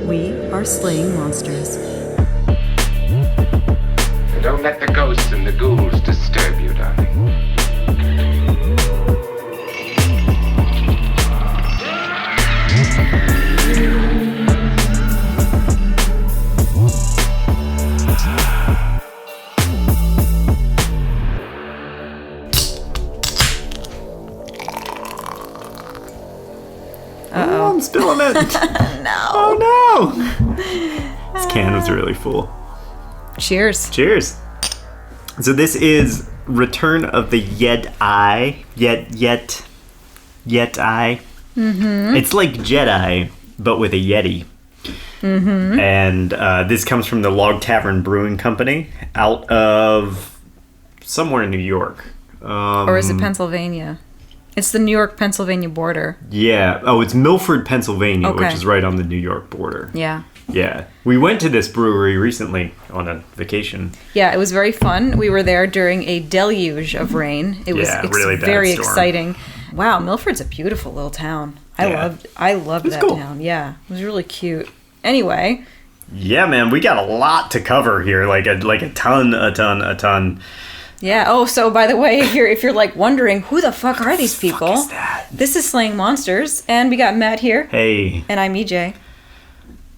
We are slaying monsters. Don't let the ghosts and the ghouls disturb you, darling. Oh, I'm spilling it. No. Oh no! This can was really full. Cheers. Cheers. So this is Return of the Yeti. Yeti. Mm-hmm. It's like Jedi, but with a Yeti. Mm-hmm. And this comes from the Log Tavern Brewing Company out of somewhere in New York. Or is it Pennsylvania? It's the New York-Pennsylvania border. Yeah. Oh, it's Milford, Pennsylvania, Okay. which is right on the New York border. Yeah. Yeah. We went to this brewery recently on a vacation. Yeah, it was very fun. We were there during a deluge of rain. It was really bad very storm. exciting. Wow, Milford's a beautiful little town. I loved that cool. town. Yeah, it was really cute. Anyway. Yeah, man, we got a lot to cover here. Like a ton. Yeah. Oh, so by the way, if you're like wondering who the fuck are these people, What is that? This is Slaying Monsters, and we got Matt here. Hey. And I'm EJ.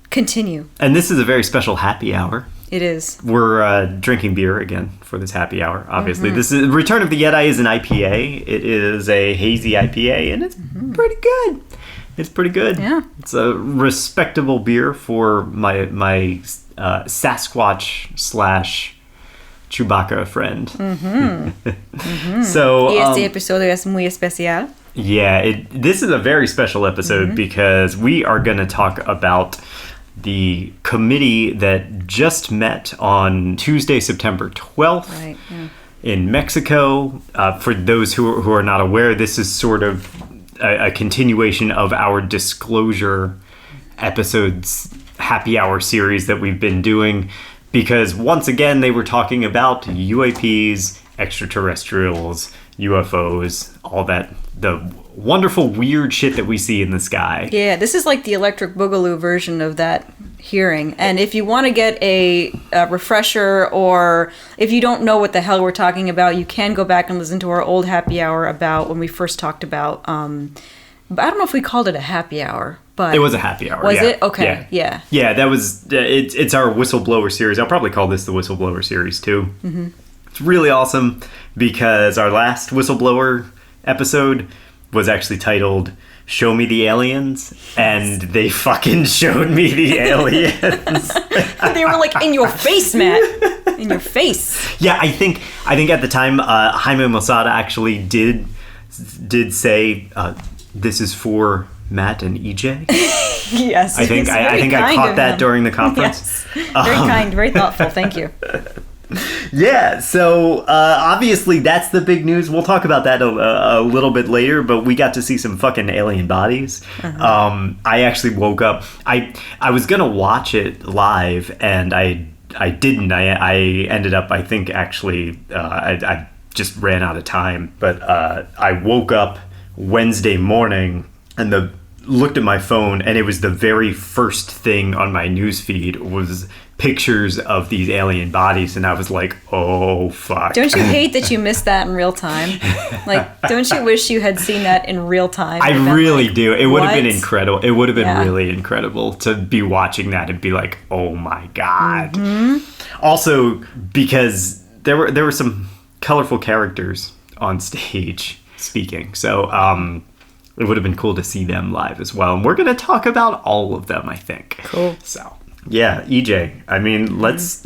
Continue. And this is a very special happy hour. It is. We're drinking beer again for this happy hour, obviously. Mm-hmm. This is Return of the Yeti is an IPA. It is a hazy IPA, and it's pretty good. It's pretty good. Yeah. It's a respectable beer for my Sasquatch / Chewbacca friend. So, Este episodio es muy especial. yeah, this is a very special episode because we are going to talk about the committee that just met on Tuesday, September 12th Right. Yeah. in Mexico. For those who are not aware, this is sort of a continuation of our disclosure episodes happy hour series that we've been doing, because once again they were talking about UAPs, extraterrestrials, UFOs, all that, the wonderful weird shit that we see in the sky. Yeah, this is like the Electric Boogaloo version of that hearing. And if you want to get a refresher, or if you don't know what the hell we're talking about, you can go back and listen to our old happy hour about when we first talked about, but I don't know if we called it a happy hour, but... It was a happy hour. Was yeah. it? Okay, yeah. Yeah, that was, it's our Whistleblower series. I'll probably call this the Whistleblower series too. Mm-hmm. It's really awesome because our last Whistleblower episode was actually titled Show Me the Aliens, and they fucking showed me the aliens. They were like, in your face, Matt. In your face. Yeah, I think at the time, Jaime Maussan actually did say, this is for Matt and EJ. Yes. I think I caught that during the conference. Yes. Very kind, very thoughtful. Thank you. Yeah, so obviously that's the big news. We'll talk about that a little bit later, but we got to see some fucking alien bodies. I actually woke up. I was going to watch it live, and I didn't. I ended up, I think, actually, I just ran out of time. But I woke up Wednesday morning and looked at my phone, and it was the very first thing on my news feed was pictures of these alien bodies, and I was like, oh fuck. Don't you hate that you missed that in real time? Like, don't you wish you had seen that in real time? I really do. It would have been what? incredible. It would have been Yeah. really incredible to be watching that and be like, oh my god. Also, because there were some colorful characters on stage speaking, so it would have been cool to see them live as well, and we're going to talk about all of them, I think. Cool. So yeah, EJ, I mean, let's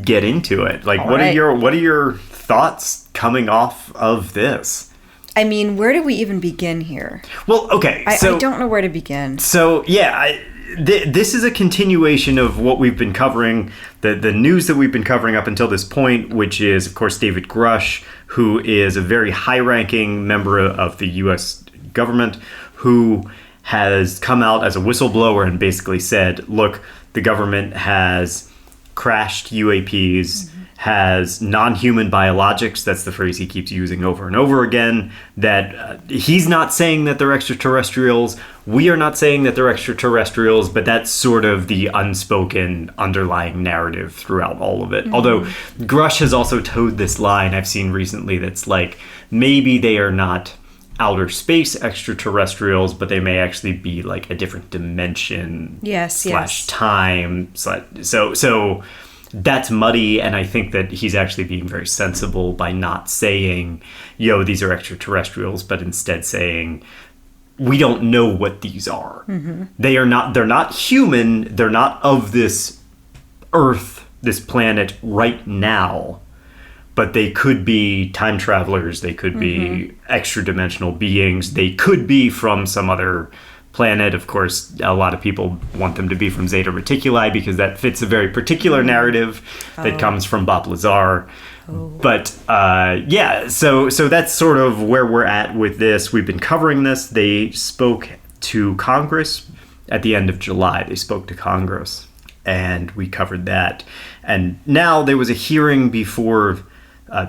get into it. Like, All what right. are your thoughts coming off of this? I mean, where do we even begin here? Well, okay, I so don't know where to begin. So yeah, this is a continuation of what we've been covering, the news that we've been covering up until this point, which is, of course, David Grush, who is a very high-ranking member of the U.S. government, who has come out as a whistleblower and basically said, look, the government has crashed UAPs, has non-human biologics. That's the phrase he keeps using over and over again. That he's not saying that they're extraterrestrials. We are not saying that they're extraterrestrials, but that's sort of the unspoken underlying narrative throughout all of it. Although Grush has also towed this line I've seen recently that's like, maybe they are not outer space extraterrestrials, but they may actually be like a different dimension slash time. So that's muddy, and I think that he's actually being very sensible by not saying, yo, these are extraterrestrials, but instead saying, we don't know what these are. They're not human, they're not of this Earth, this planet right now, but they could be time travelers, they could be extra-dimensional beings, they could be from some other planet. Of course, a lot of people want them to be from Zeta Reticuli because that fits a very particular narrative that comes from Bob Lazar. But so that's sort of where we're at with this. We've been covering this. They spoke to Congress at the end of July. They spoke to Congress, and we covered that. And now there was a hearing before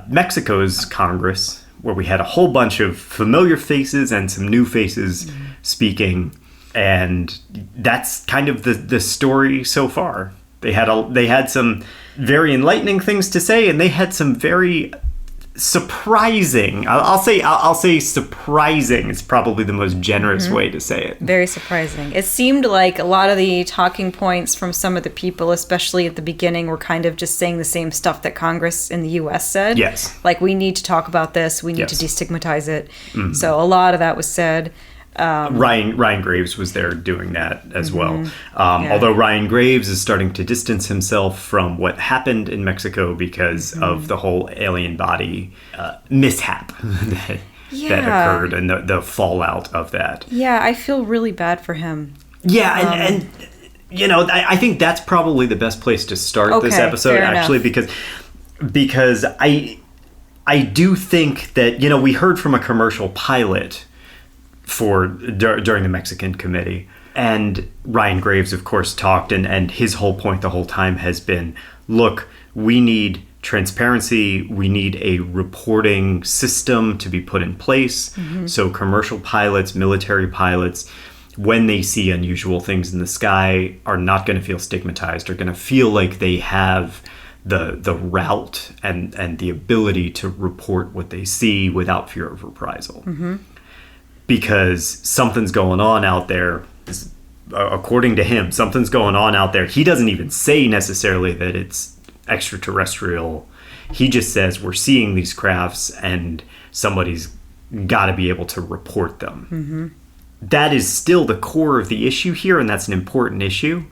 Mexico's Congress, where we had a whole bunch of familiar faces and some new faces speaking, and that's kind of the story so far. They had some very enlightening things to say, and they had some very surprising. I'll say surprising is probably the most generous way to say it. Very surprising. It seemed like a lot of the talking points from some of the people, especially at the beginning, were kind of just saying the same stuff that Congress in the U.S. said. Yes. Like, we need to talk about this. We need to destigmatize it. So a lot of that was said. Ryan Graves was there doing that as well. Although Ryan Graves is starting to distance himself from what happened in Mexico because of the whole alien body mishap that occurred and the fallout of that. Yeah, I feel really bad for him. Yeah, and you know, I think that's probably the best place to start this episode, actually, because I do think that, you know, we heard from a commercial pilot during the Mexican committee, and Ryan Graves, of course, talked, and his whole point the whole time has been, look, we need transparency, we need a reporting system to be put in place, so commercial pilots, military pilots, when they see unusual things in the sky, are not going to feel stigmatized, are going to feel like they have the route and the ability to report what they see without fear of reprisal. Because something's going on out there, according to him, something's going on out there. He doesn't even say necessarily that it's extraterrestrial. He just says we're seeing these crafts and somebody's got to be able to report them. That is still the core of the issue here, and that's an important issue.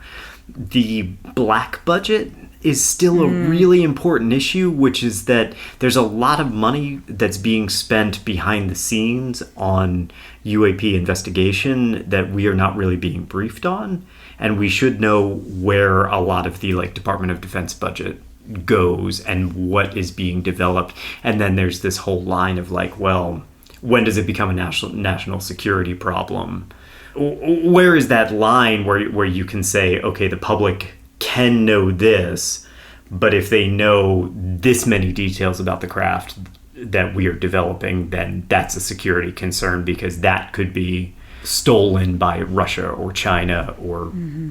The black budget is still a really important issue, which is that there's a lot of money that's being spent behind the scenes on UAP investigation that we are not really being briefed on, and we should know where a lot of the Department of Defense budget goes and what is being developed. And then there's this whole line of well, when does it become a national security problem? Where is that line where you can say, okay, the public can know this, but if they know this many details about the craft that we are developing, then that's a security concern because that could be stolen by Russia or China or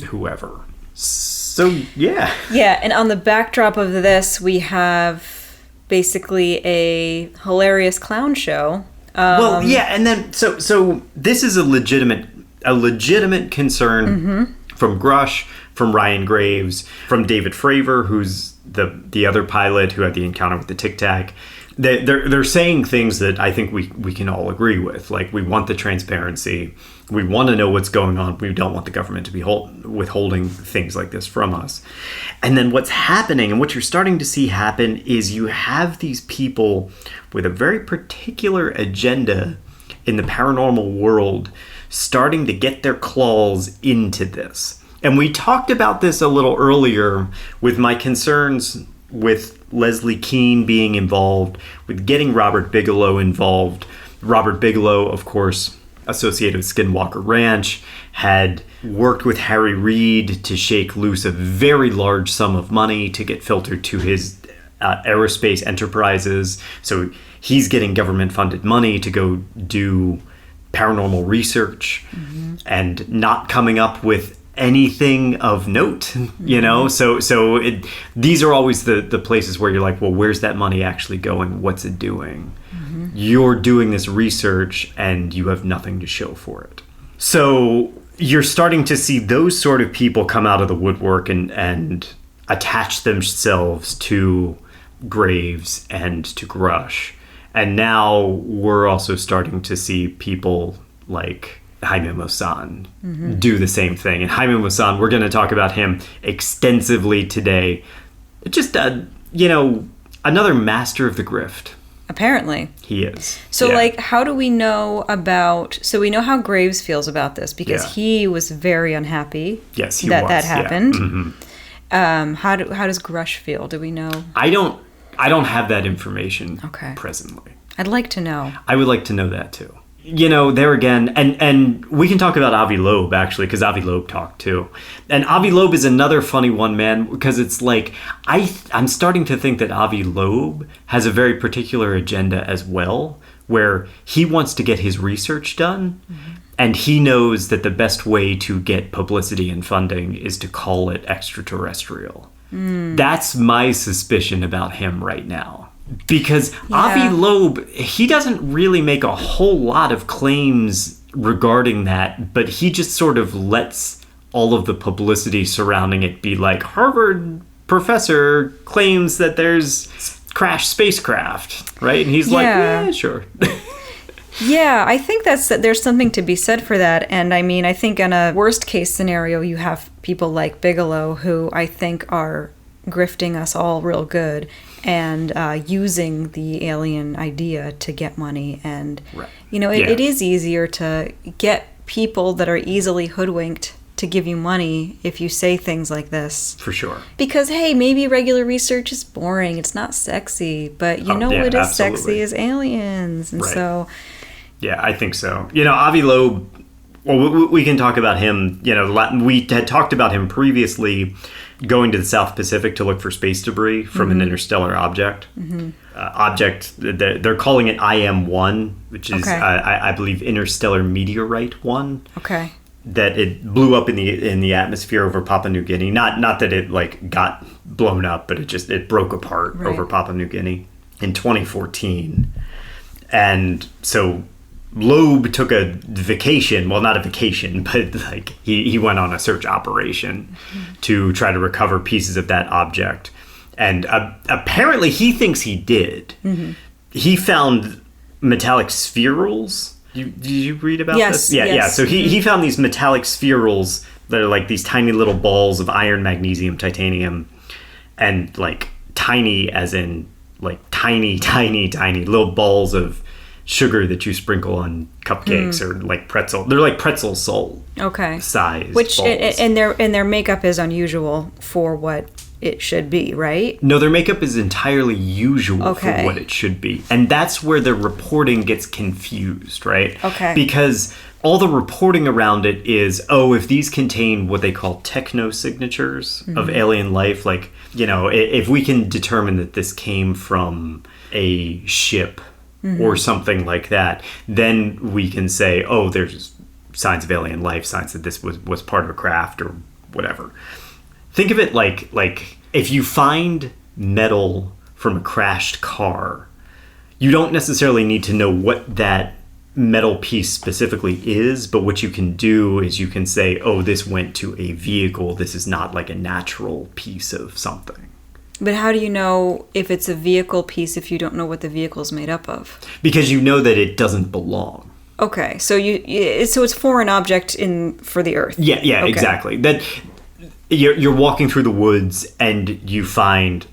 whoever. So, yeah. Yeah, and on the backdrop of this, we have basically a hilarious clown show. And then so this is a legitimate concern from Grush, from Ryan Graves, from David Fravor, who's the other pilot who had the encounter with the Tic Tac. They're saying things that I think we can all agree with. We want the transparency. We want to know what's going on. We don't want the government to be withholding things like this from us. And then what's happening and what you're starting to see happen is you have these people with a very particular agenda in the paranormal world starting to get their claws into this. And we talked about this a little earlier with my concerns with Leslie Keane being involved, with getting Robert Bigelow involved. Robert Bigelow, of course, associated with Skinwalker Ranch, had worked with Harry Reid to shake loose a very large sum of money to get filtered to his aerospace enterprises. So he's getting government-funded money to go do paranormal research and not coming up with anything of note, you know? So these are always the places where you're like, well, where's that money actually going? What's it doing? You're doing this research and you have nothing to show for it. So you're starting to see those sort of people come out of the woodwork and attach themselves to Graves and to Grush. And now we're also starting to see people like Jaime Maussan do the same thing. And Jaime Maussan, we're going to talk about him extensively today. Just, another master of the grift. Apparently. He is. So, how do we know about... So we know how Graves feels about this because he was very unhappy that happened. Yeah. How does Grush feel? Do we know? I don't have that information presently. I'd like to know. I would like to know that too. There again, and we can talk about Avi Loeb actually, because Avi Loeb talked too. And Avi Loeb is another funny one, man, because it's like, I'm starting to think that Avi Loeb has a very particular agenda as well, where he wants to get his research done, and he knows that the best way to get publicity and funding is to call it extraterrestrial. That's my suspicion about him right now. Because Avi Loeb, he doesn't really make a whole lot of claims regarding that, but he just sort of lets all of the publicity surrounding it be like, Harvard professor claims that there's crashed spacecraft, right? And he's like, yeah, sure. Yeah, I think there's something to be said for that. And I mean, I think in a worst case scenario, you have people like Bigelow who I think are grifting us all real good and using the alien idea to get money. And, it is easier to get people that are easily hoodwinked to give you money if you say things like this. For sure. Because, hey, maybe regular research is boring. It's not sexy. But what is sexy is aliens. And so... Yeah, I think so. Avi Loeb, well, we can talk about him. We had talked about him previously going to the South Pacific to look for space debris from an interstellar object. They're calling it IM-1, which is, I believe, Interstellar Meteorite 1. Okay. That it blew up in the atmosphere over Papua New Guinea. Not that it got blown up, but it broke apart over Papua New Guinea in 2014. And so Loeb took a vacation, well, not a vacation, but he went on a search operation to try to recover pieces of that object. And apparently he thinks he did. He found metallic spherules. Did you read about this? Yeah. So he found these metallic spherules that are like these tiny little balls of iron, magnesium, titanium, and tiny as in tiny little balls of sugar that you sprinkle on cupcakes or pretzel. They're like pretzel sole size. Which balls. and their makeup is unusual for what it should be, right? No, their makeup is entirely usual for what it should be. And that's where the reporting gets confused, right? Okay. Because all the reporting around it is, if these contain what they call techno-signatures of alien life, if we can determine that this came from a ship or something like that, then we can say, there's signs of alien life, signs that this was part of a craft or whatever. Think of it like if you find metal from a crashed car, you don't necessarily need to know what that metal piece specifically is, but what you can do is you can say, this went to a vehicle. This is not a natural piece of something. But how do you know if it's a vehicle piece if you don't know what the vehicle's made up of? Because you know that it doesn't belong. Okay, so it's foreign object for the Earth. Yeah, exactly. That you're walking through the woods and you find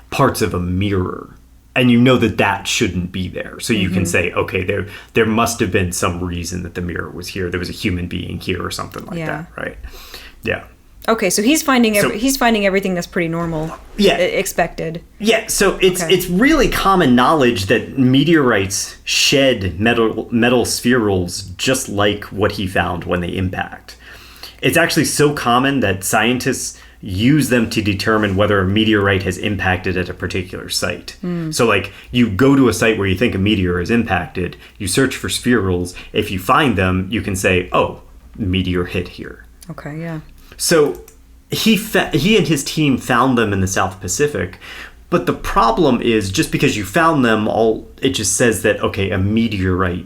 parts of a mirror, and you know that shouldn't be there. So you can say, there must have been some reason that the mirror was here. There was a human being here or something like that, right? Yeah. Okay, so he's finding everything that's pretty normal. Yeah. Expected. Yeah, so it's really common knowledge that meteorites shed metal spherules just like what he found when they impact. It's actually so common that scientists use them to determine whether a meteorite has impacted at a particular site. So like you go to a site where you think a meteor has impacted, you search for spherules. If you find them, you can say, oh, meteor hit here. Okay, yeah. So he and his team found them in the South Pacific. But the problem is, just because you found them, it just says that, okay, a meteorite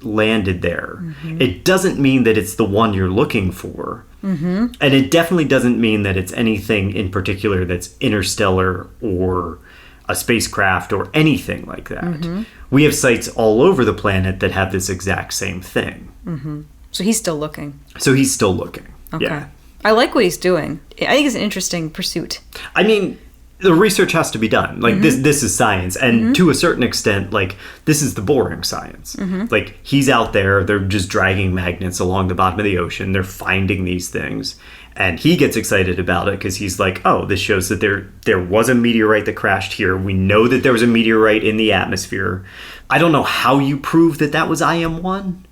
landed there. It doesn't mean that it's the one you're looking for. And it definitely doesn't mean that it's anything in particular that's interstellar or a spacecraft or anything like that. We have sites all over the planet that have this exact same thing. So he's still looking. Okay. Yeah. I like what he's doing. I think it's an interesting pursuit. I mean, the research has to be done. Like this is science, and to a certain extent, like this is the boring science. Like he's out there, they're just dragging magnets along the bottom of the ocean. They're finding these things, and he gets excited about it because he's like, "Oh, this shows that there was a meteorite that crashed here. We know that there was a meteorite in the atmosphere. I don't know how you prove that was IM-1,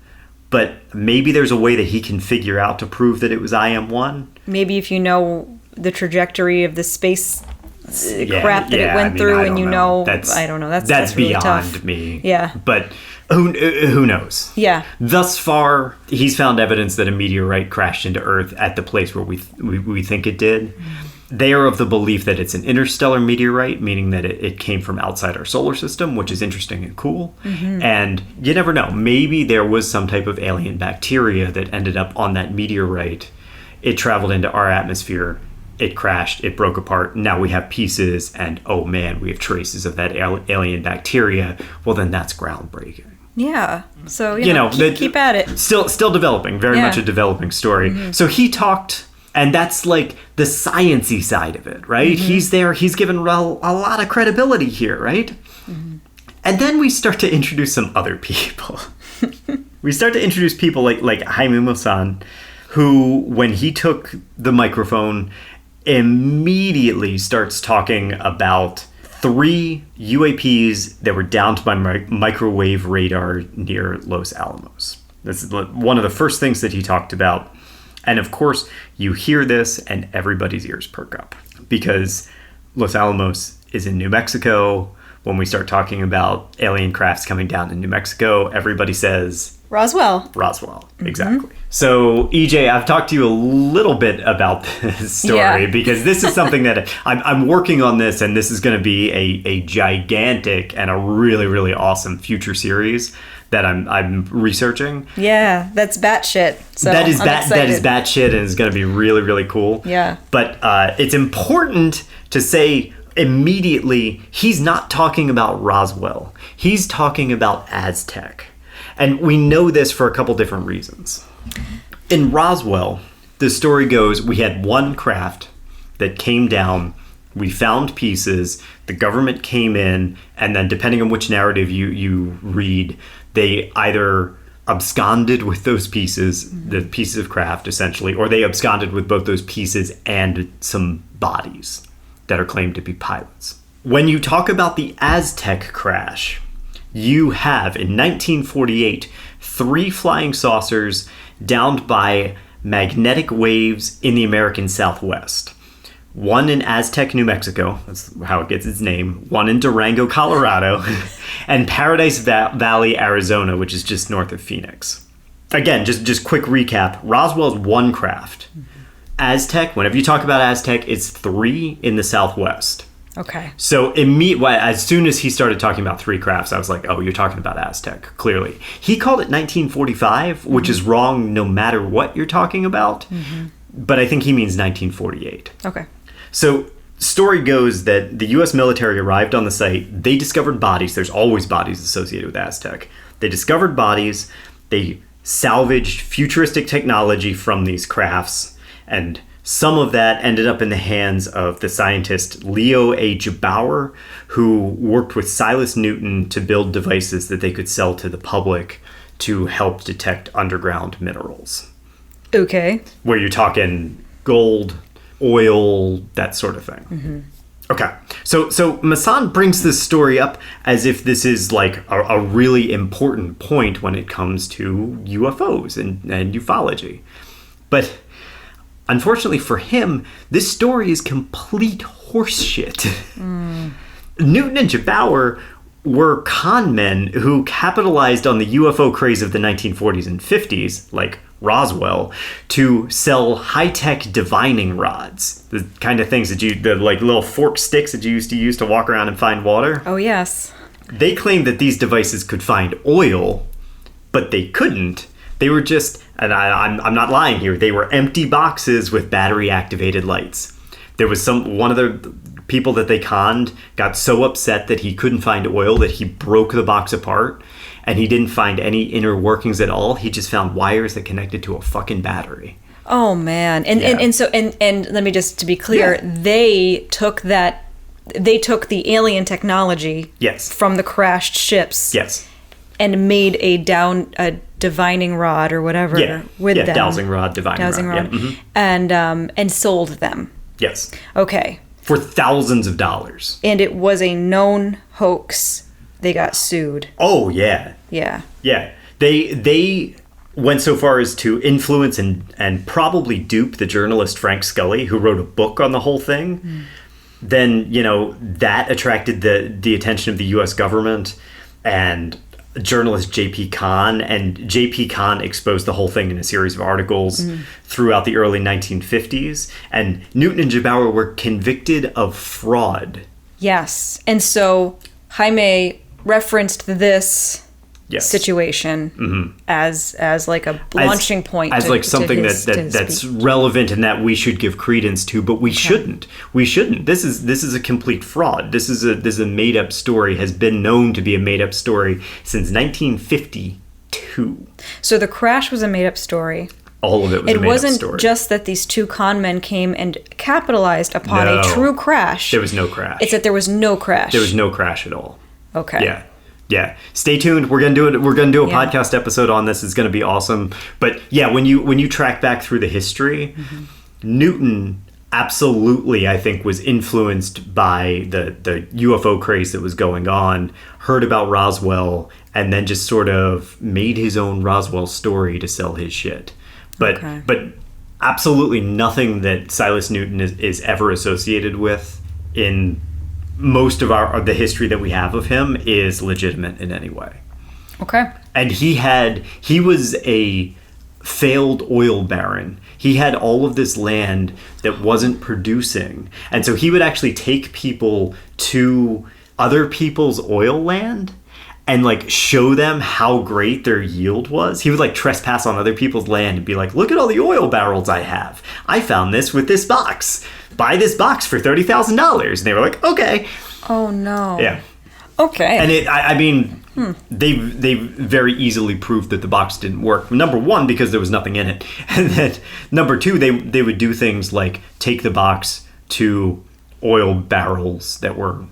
but maybe there's a way that he can figure out to prove that it was IM-1. Maybe if you know the trajectory of the space." Crap that it went through, and I don't know. That's really beyond tough. me. Yeah, but who knows? Yeah. Thus far, he's found evidence that a meteorite crashed into Earth at the place where we think it did. They are of the belief that it's an interstellar meteorite, meaning that it came from outside our solar system, which is interesting and cool. And you never know. Maybe there was some type of alien bacteria that ended up on that meteorite. It traveled into our atmosphere. It crashed, it broke apart, now we have pieces, and oh man, we have traces of that alien bacteria. Well, then that's groundbreaking. Yeah, so, keep at it. Still developing, very much a developing story. So he talked, and that's like the sciencey side of it, right? He's there, he's given a lot of credibility here, right? And then we start to introduce some other people. We start to introduce people like Jaime Maussan, who, when he took the microphone, immediately starts talking about 3 UAPs that were downed by microwave radar near Los Alamos. This is one of the first things that he talked about. And of course, you hear this and everybody's ears perk up, because Los Alamos is in New Mexico. When we start talking about alien crafts coming down in New Mexico, everybody says... Roswell, exactly. So, EJ, I've talked to you a little bit about this story because this is something that I'm working on this, and this is going to be a gigantic and a really, really awesome future series that I'm researching. Yeah, that's batshit. So that is batshit, and it's going to be really, really cool. Yeah. But it's important to say immediately, he's not talking about Roswell. He's talking about Aztec. And we know this for a couple different reasons. In Roswell, the story goes, we had one craft that came down, we found pieces, the government came in, and then depending on which narrative you read, they either absconded with those pieces, the pieces of craft essentially, or they absconded with both those pieces and some bodies that are claimed to be pilots. When you talk about the Aztec crash, you have, in 1948, 3 flying saucers downed by magnetic waves in the American Southwest. One in Aztec, New Mexico, that's how it gets its name, one in Durango, Colorado, and Paradise Valley, Arizona, which is just north of Phoenix. Again, just quick recap, Roswell's one craft. Aztec, whenever you talk about Aztec, it's 3 in the Southwest. Okay. So as soon as he started talking about 3 crafts, I was like, oh, you're talking about Aztec, clearly. He called it 1945, which is wrong no matter what you're talking about. But I think he means 1948. Okay. So story goes that the U.S. military arrived on the site. They discovered bodies. There's always bodies associated with Aztec. They discovered bodies. They salvaged futuristic technology from these crafts, and some of that ended up in the hands of the scientist Leo H. Bauer, who worked with Silas Newton to build devices that they could sell to the public to help detect underground minerals. Okay. Where you're talking gold, oil, that sort of thing. Okay. So Maussan brings this story up as if this is like a really important point when it comes to UFOs and ufology. But unfortunately for him, this story is complete horseshit. Newton and Gebauer were con men who capitalized on the UFO craze of the 1940s and 50s, like Roswell, to sell high-tech divining rods. The kind of things that the like little fork sticks that you used to use to walk around and find water. Oh, yes. They claimed that these devices could find oil, but they couldn't. They were just, and I'm not lying here, they were empty boxes with battery-activated lights. There was one of the people that they conned got so upset that he couldn't find oil that he broke the box apart, and he didn't find any inner workings at all. He just found wires that connected to a fucking battery. Oh, man. And let me just, to be clear, they took the alien technology from the crashed ships and made a divining rod or whatever with them. Dowsing rod, divining rod. Yeah. And sold them. Yes. Okay. For thousands of dollars. And it was a known hoax. They got sued. Oh, yeah. Yeah. Yeah. They went so far as to influence and probably dupe the journalist Frank Scully, who wrote a book on the whole thing. Then, that attracted the attention of the U.S. government and journalist J.P. Kahn. And J.P. Kahn exposed the whole thing in a series of articles throughout the early 1950s. And Newton and Gebauer were convicted of fraud. Yes. And so Jaime referenced this situation as like a launching point, as like something that's relevant and that we should give credence to, but we shouldn't. This is a complete fraud. This is a made up story, has been known to be a made up story since 1952. So the crash was a made up story. All of it was a made up story. It wasn't just that these two con men came and capitalized upon a true crash. There was no crash. It's that there was no crash. There was no crash at all. Okay. Yeah. Stay tuned. We're gonna do it. We're gonna do a podcast episode on this. It's gonna be awesome. But yeah, when you track back through the history, Newton absolutely, I think, was influenced by the UFO craze that was going on. Heard about Roswell, and then just sort of made his own Roswell story to sell his shit. But absolutely nothing that Silas Newton is ever associated with in most of the history that we have of him is legitimate in any way. Okay. And he was a failed oil baron. He had all of this land that wasn't producing. And so he would actually take people to other people's oil land and like show them how great their yield was. He would like trespass on other people's land and be like, look at all the oil barrels I have. I found this with this box. Buy this box for $30,000. And they were like, okay. Oh no. Yeah. Okay. And they very easily proved that the box didn't work. Number one, because there was nothing in it. And then number two, they would do things like take the box to oil barrels that were,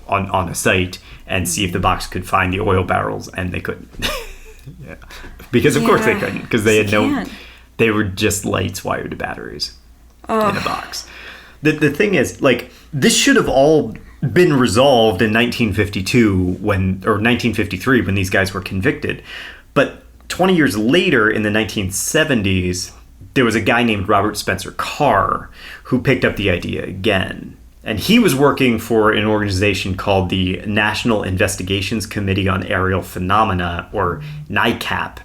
on a site and see if the box could find the oil barrels, and they couldn't. Because of course they couldn't, because they had they were just lights wired to batteries in a box. The thing is, like, this should have all been resolved in 1952 or 1953 when these guys were convicted. But 20 years later, in the 1970s, there was a guy named Robert Spencer Carr who picked up the idea again. And he was working for an organization called the National Investigations Committee on Aerial Phenomena, or NICAP.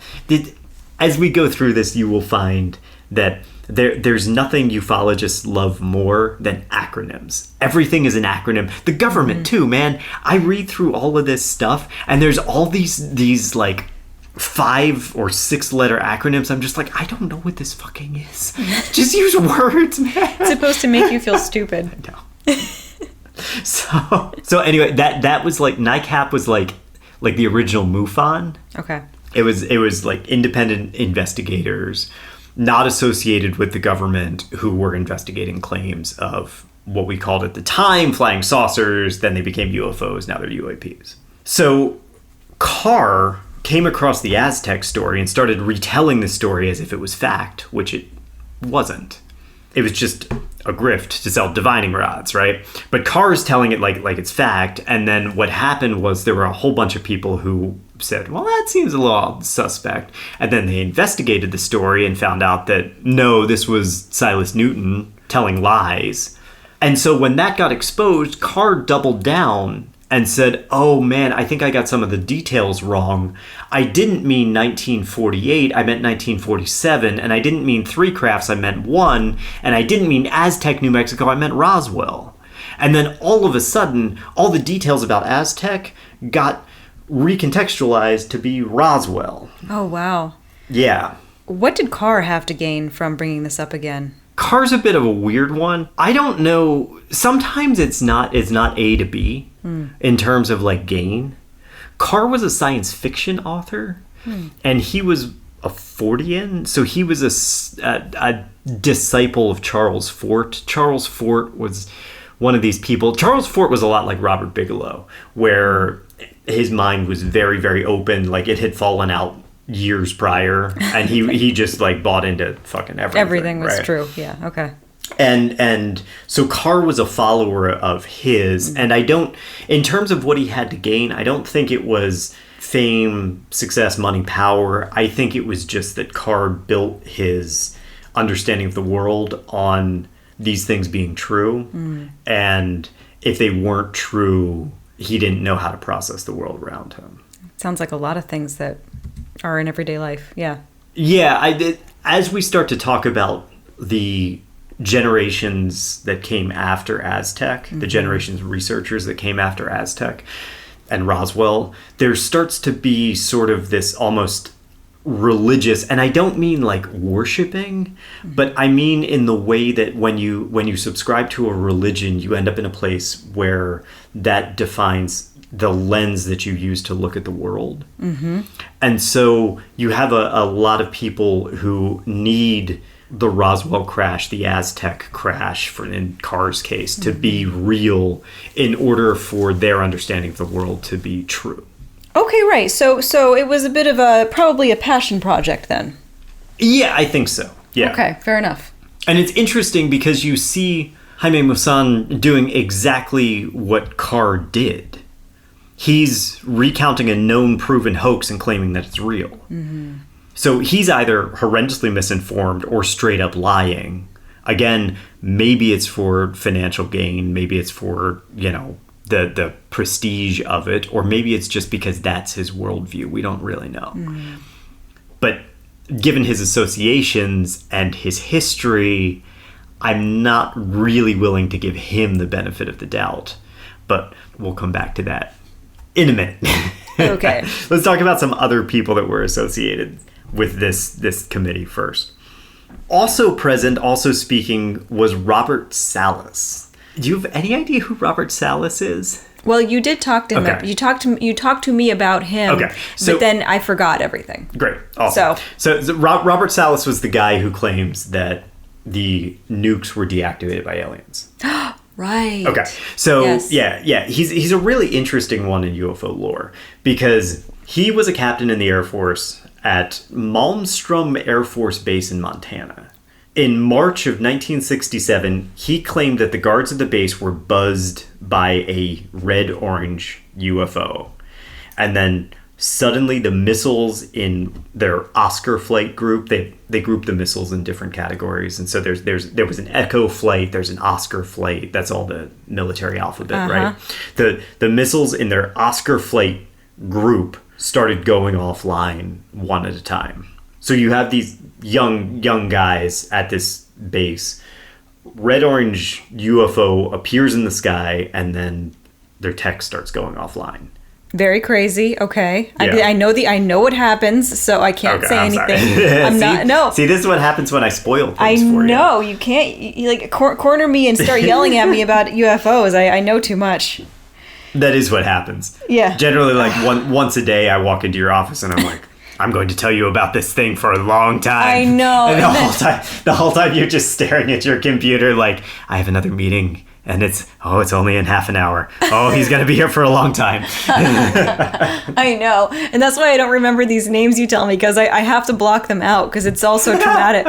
As we go through this, you will find that there's nothing ufologists love more than acronyms. Everything is an acronym. The government too, man. I read through all of this stuff, and there's all these like 5 or 6 letter acronyms. I'm just like, I don't know what this fucking is. Just use words, man. It's supposed to make you feel stupid. No. So anyway, that was like, NICAP was like the original MUFON. Okay. It was like independent investigators, not associated with the government, who were investigating claims of what we called at the time flying saucers. Then they became UFOs. Now they're UAPs. So Carr came across the Aztec story and started retelling the story as if it was fact, which it wasn't. It was just a grift to sell divining rods, right? But Carr is telling it like it's fact. And then what happened was there were a whole bunch of people who said, well, that seems a little suspect. And then they investigated the story and found out that, no, this was Silas Newton telling lies. And so when that got exposed, Carr doubled down and said, oh man, I think I got some of the details wrong. I didn't mean 1948, I meant 1947, and I didn't mean 3 crafts, I meant 1, and I didn't mean Aztec, New Mexico, I meant Roswell. And then all of a sudden, all the details about Aztec got recontextualized to be Roswell. Oh, wow. Yeah. What did Carr have to gain from bringing this up again? Carr's a bit of a weird one. I don't know. Sometimes it's not A to B in terms of like gain. Carr was a science fiction author, and he was a Fortean, so he was a disciple of Charles Fort. Charles Fort was one of these people. Charles Fort was a lot like Robert Bigelow, where his mind was very, very open. Like it had fallen out years prior, and he just like bought into fucking everything. Everything was right? true. Yeah. Okay. And so Carr was a follower of his, and I don't, in terms of what he had to gain, I don't think it was fame, success, money, power. I think it was just that Carr built his understanding of the world on these things being true, and if they weren't true, he didn't know how to process the world around him. Sounds like a lot of things that are in everyday life. Yeah. Yeah, as we start to talk about the generations that came after Aztec, the generations of researchers that came after Aztec and Roswell, there starts to be sort of this almost religious, and I don't mean like worshiping, but I mean in the way that when you subscribe to a religion, you end up in a place where that defines the lens that you use to look at the world. And so you have a lot of people who need the Roswell crash, the Aztec crash, for in Carr's case, to be real in order for their understanding of the world to be true. Okay, right. So it was a bit of probably a passion project then. Yeah, I think so. Yeah. Okay, fair enough. And it's interesting because you see Jaime Maussan doing exactly what Carr did. He's recounting a known proven hoax and claiming that it's real. So he's either horrendously misinformed or straight up lying. Again, maybe it's for financial gain, maybe it's for, the prestige of it, or maybe it's just because that's his worldview. We don't really know. But given his associations and his history, I'm not really willing to give him the benefit of the doubt. But we'll come back to that in a minute. Okay. Let's talk about some other people that were associated with this committee first. Also present, also speaking, was Robert Salas. Do you have any idea who Robert Salas is? Well, you did talk to him. Okay. You talked to me about him. Okay. So, but then I forgot everything. Great. Awesome. So Robert Salas was the guy who claims that the nukes were deactivated by aliens. Right. Okay. So yes. yeah. He's a really interesting one in UFO lore because he was a captain in the Air Force at Malmstrom Air Force Base in Montana. In March of 1967, he claimed that the guards of the base were buzzed by a red-orange UFO. And then suddenly the missiles in their Oscar flight group, they group the missiles in different categories. And so there was an Echo flight, there's an Oscar flight, that's all the military alphabet, right? The missiles in their Oscar flight group started going offline one at a time. So you have these young guys at this base. Red-orange UFO appears in the sky, and then their tech starts going offline. Very crazy. Okay. Yeah. I know what happens, so I can't say anything. See, this is what happens when I spoil things for you. I know. You can't you corner me and start yelling at me about UFOs. I know too much. That is what happens. Yeah. Generally, like once a day, I walk into your office and I'm like, I'm going to tell you about this thing for a long time. I know. And the whole time you're just staring at your computer like, I have another meeting and it's only in half an hour. Oh, he's going to be here for a long time. I know. And that's why I don't remember these names you tell me, because I have to block them out because it's all so traumatic.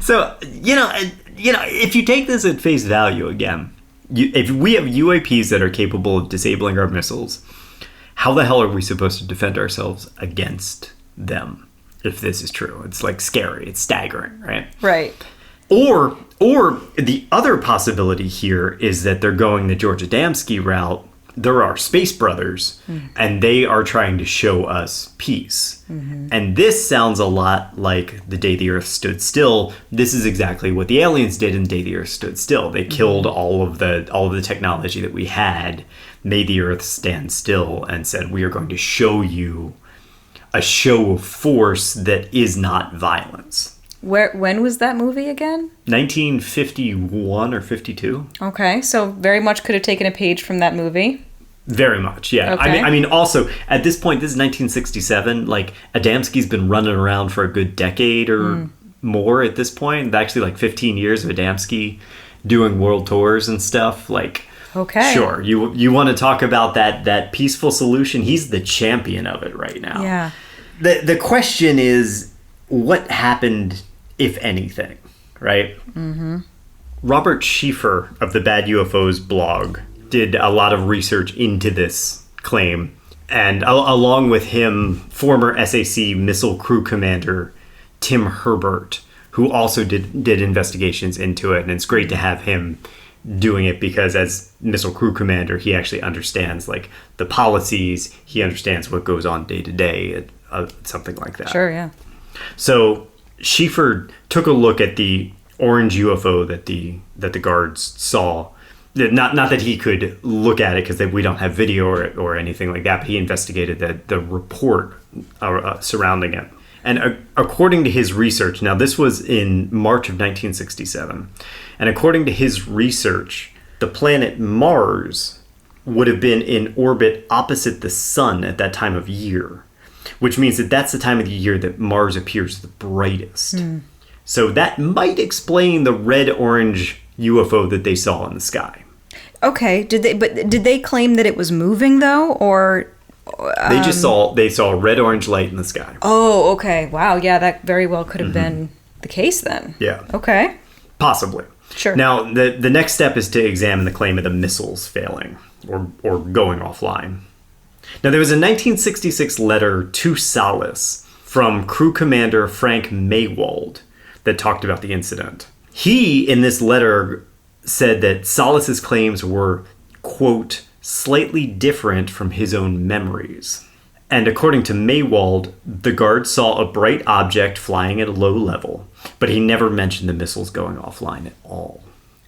So, if you take this at face value again, if we have UAPs that are capable of disabling our missiles, how the hell are we supposed to defend ourselves against them if this is true? It's like scary. It's staggering, right? Right. Or the other possibility here is that they're going the George Adamski route. There are space brothers, and they are trying to show us peace. And this sounds a lot like The Day the Earth Stood Still. This is exactly what the aliens did in The Day the Earth Stood Still. They killed all of the technology that we had, made the Earth stand still, and said, we are going to show you a show of force that is not violence. When was that movie again? 1951 or 52. Okay, so very much could have taken a page from that movie. Very much, yeah. Okay. I mean, also at this point, this is 1967. Like Adamski's been running around for a good decade or more at this point. Actually, like 15 years of Adamski doing world tours and stuff. Like, okay, sure, you want to talk about that peaceful solution? He's the champion of it right now. Yeah. The question is, what happened, if anything, right? Robert Schieffer of the Bad UFOs blog did a lot of research into this claim, and along with him, former SAC missile crew commander Tim Herbert, who also did investigations into it. And it's great to have him doing it because as missile crew commander, he actually understands like the policies. He understands what goes on day to day, something like that. Sure, yeah. So Schieffer took a look at the orange UFO that the guards saw. Not that he could look at it because we don't have video or anything like that, but he investigated the report surrounding it. And according to his research, now this was in March of 1967, and according to his research, the planet Mars would have been in orbit opposite the sun at that time of year, which means that that's the time of the year that Mars appears the brightest. So that might explain the red-orange UFO that they saw in the sky. Okay, did they claim that it was moving though, or they just saw a red-orange light in the sky? Oh, okay. Wow, yeah, that very well could have been the case then. Yeah. Okay. Possibly. Sure. Now, the next step is to examine the claim of the missiles failing or going offline. Now, there was a 1966 letter to Salas from crew commander Frank Maywald that talked about the incident. He, in this letter, said that Salas's claims were, quote, slightly different from his own memories. And according to Maywald, the guard saw a bright object flying at a low level, but he never mentioned the missiles going offline at all.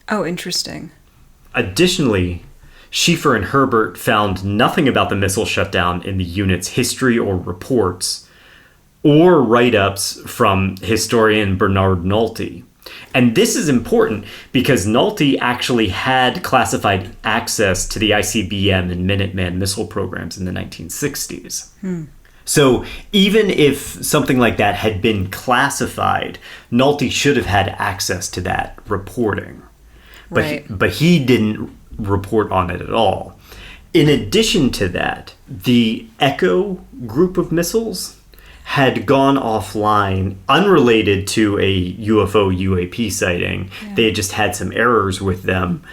Oh, interesting. Additionally, Schieffer and Herbert found nothing about the missile shutdown in the unit's history or reports, or write-ups from historian Bernard Nolte. And this is important because Nolte actually had classified access to the ICBM and Minuteman missile programs in the 1960s. So even if something like that had been classified, Nolte should have had access to that reporting. But he didn't report on it at all. In addition to that, the Echo group of missiles had gone offline unrelated to a UFO UAP sighting. Yeah. They had just had some errors with them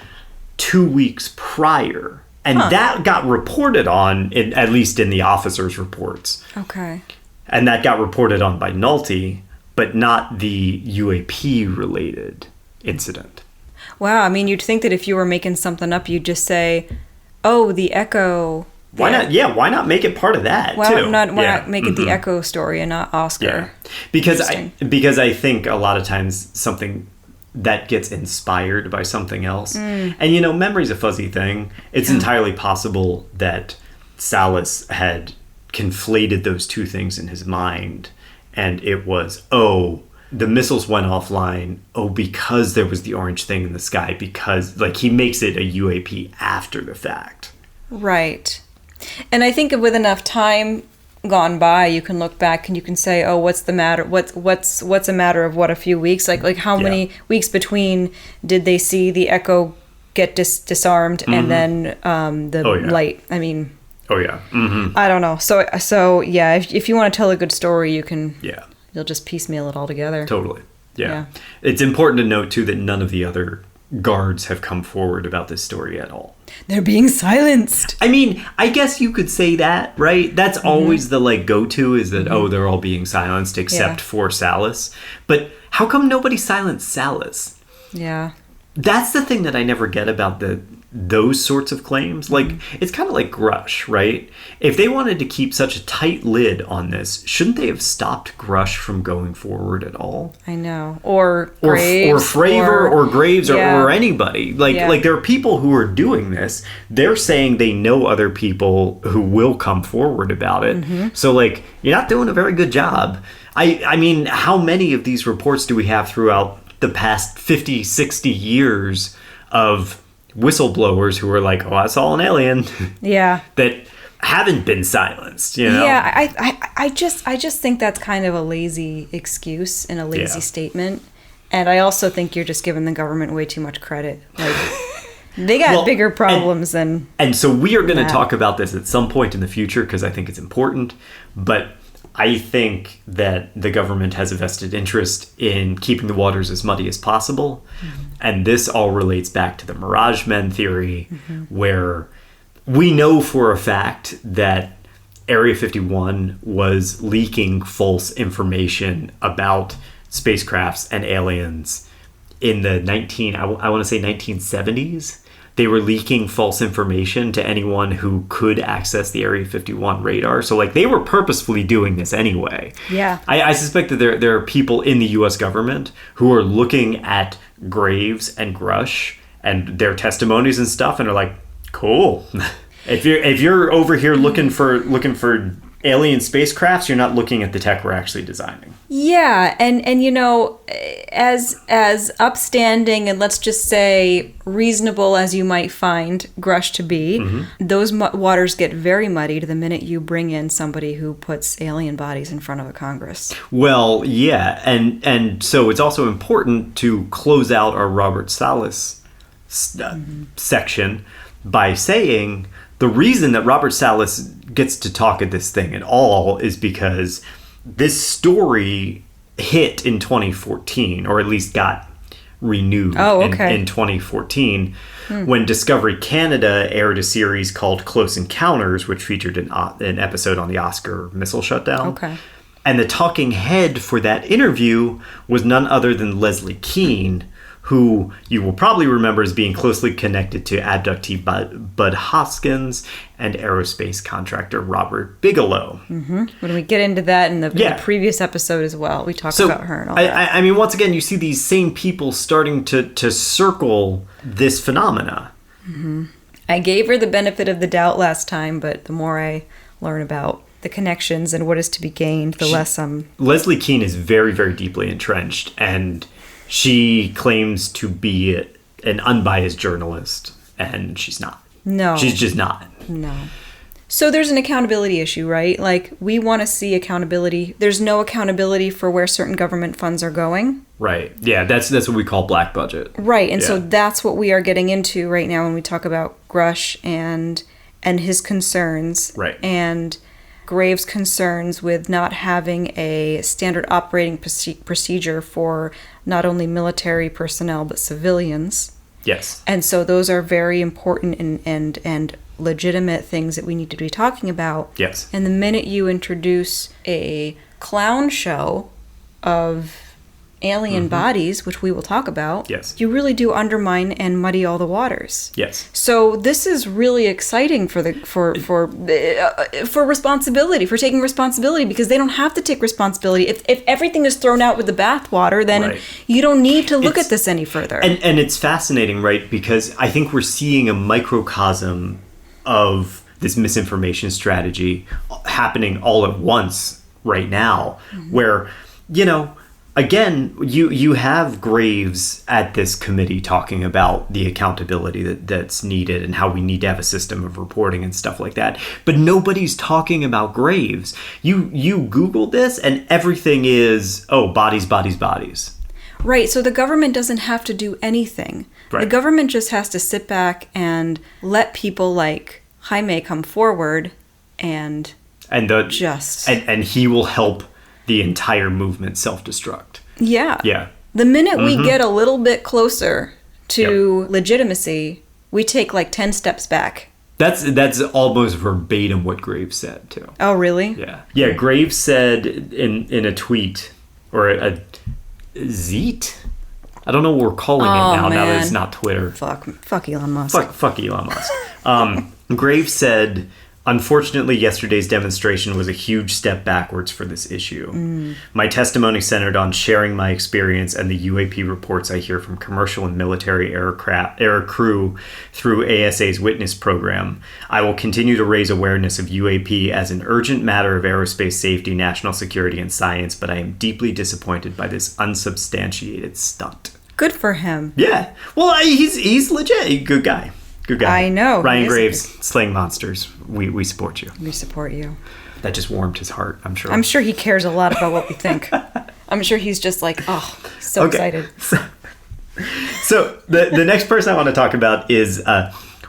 2 weeks prior. And that got reported on, at least in the officers' reports. Okay. And that got reported on by Nolte, but not the UAP-related incident. Wow, I mean, you'd think that if you were making something up, you'd just say, oh, the Echo... Why not? Yeah, why not make it part of that too? Why not make it the Echo story and not Oscar? Yeah, because I think a lot of times something that gets inspired by something else, and memory's a fuzzy thing. It's entirely possible that Salas had conflated those two things in his mind, and it was the missiles went offline. Because there was the orange thing in the sky. Because he makes it a UAP after the fact. Right. And I think with enough time gone by, you can look back and you can say, "Oh, what's the matter? What's a matter of a few weeks? Like how many weeks between did they see the Echo get disarmed and then the light?" I mean, I don't know. So yeah, if you want to tell a good story, you can. You'll just piecemeal it all together. Totally. Yeah. It's important to note too that none of the other guards have come forward about this story at all. They're being silenced. I mean, I guess you could say that, right? That's always the like go-to is that, oh, they're all being silenced except for Salas. But how come nobody silenced Salas? Yeah. That's the thing that I never get about those sorts of claims. Like, it's kind of like Grush, right? If they wanted to keep such a tight lid on this, shouldn't they have stopped Grush from going forward at all? I know. Or Graves. Or Fravor or Graves yeah. or anybody. Like there are people who are doing this. They're saying they know other people who will come forward about it. So, like, you're not doing a very good job. I mean, how many of these reports do we have throughout the past 50, 60 years of whistleblowers who are like, oh, I saw an alien. Yeah. That haven't been silenced, you know? Yeah, I just think that's kind of a lazy excuse and a lazy statement. And I also think you're just giving the government way too much credit. Like, they got bigger problems than... And so we are going to talk about this at some point in the future because I think it's important. But I think that the government has a vested interest in keeping the waters as muddy as possible. And this all relates back to the Mirage Men theory, where we know for a fact that Area 51 was leaking false information about spacecrafts and aliens in the I want to say 1970s. They were leaking false information to anyone who could access the Area 51 radar. So, like, they were purposefully doing this anyway. Yeah. I suspect that there are people in the U.S. government who are looking at Graves and Grush and their testimonies and stuff and are like, cool. If you're over here looking for alien spacecrafts, you're not looking at the tech we're actually designing. Yeah, and you know, as upstanding and let's just say reasonable as you might find Grush to be, those waters get very muddied the minute you bring in somebody who puts alien bodies in front of a Congress. Well, yeah, and so it's also important to close out our Robert Salas section by saying the reason that Robert Salas gets to talk at this thing at all is because this story hit in 2014, or at least got renewed in 2014, when Discovery Canada aired a series called Close Encounters, which featured an episode on the Oscar missile shutdown. Okay. And the talking head for that interview was none other than Leslie Kean, who you will probably remember as being closely connected to abductee Bud Hoskins and aerospace contractor Robert Bigelow. When we get into that in the previous episode as well, we talked about her and all that. I mean, once again, you see these same people starting to circle this phenomena. I gave her the benefit of the doubt last time, but the more I learn about the connections and what is to be gained, the less I'm... Leslie Kean is very, very deeply entrenched, and she claims to be an unbiased journalist, and she's not. No. She's just not. No. So there's an accountability issue, right? Like, we want to see accountability. There's no accountability for where certain government funds are going. Right. Yeah, that's what we call black budget. Right, and so that's what we are getting into right now when we talk about Grush and his concerns. Right. And Graves' concerns with not having a standard operating procedure for not only military personnel but civilians. Yes. And so those are very important and legitimate things that we need to be talking about. Yes. And the minute you introduce a clown show of alien bodies, which we will talk about, yes, you really do undermine and muddy all the waters. Yes. So this is really exciting for responsibility, for taking responsibility, because they don't have to take responsibility. If everything is thrown out with the bathwater, then you don't need to look at this any further. And it's fascinating, right? Because I think we're seeing a microcosm of this misinformation strategy happening all at once right now, where, you know, again, you have Graves at this committee talking about the accountability that's needed and how we need to have a system of reporting and stuff like that. But nobody's talking about Graves. You Google this and everything is, bodies, bodies, bodies. Right, so the government doesn't have to do anything. Right. The government just has to sit back and let people like Jaime come forward and he will help the entire movement self-destruct. Yeah. Yeah. The minute we get a little bit closer to legitimacy, we take like 10 steps back. That's almost verbatim what Graves said too. Oh, really? Yeah. Graves said in a tweet or a Zeet. I don't know what we're calling it now. Man. Now that it's not Twitter. Fuck Elon Musk. Fuck Elon Musk. Graves said, unfortunately, yesterday's demonstration was a huge step backwards for this issue. My testimony centered on sharing my experience and the UAP reports I hear from commercial and military air crew through ASA's witness program. I will continue to raise awareness of UAP as an urgent matter of aerospace safety, national security, and science, but I am deeply disappointed by this unsubstantiated stunt. Good for him. Yeah. Well, he's legit. Good guy. Good guy. I know. Ryan Graves, slaying monsters. We support you. We support you. That just warmed his heart, I'm sure. I'm sure he cares a lot about what we think. I'm sure he's just like, oh, so excited. So the next person I want to talk about is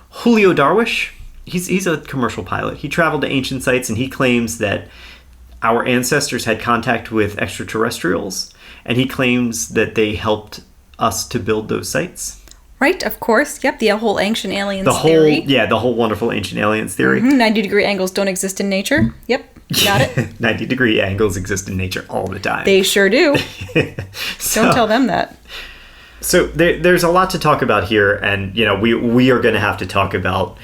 Julio Darwish. He's a commercial pilot. He traveled to ancient sites and he claims that our ancestors had contact with extraterrestrials, and he claims that they helped us to build those sites. Right, of course. Yep, the whole ancient aliens theory. The whole wonderful ancient aliens theory. 90-degree angles don't exist in nature. Yep, got it. 90-degree angles exist in nature all the time. They sure do. Don't tell them that. So there's a lot to talk about here, and we are going to have to talk about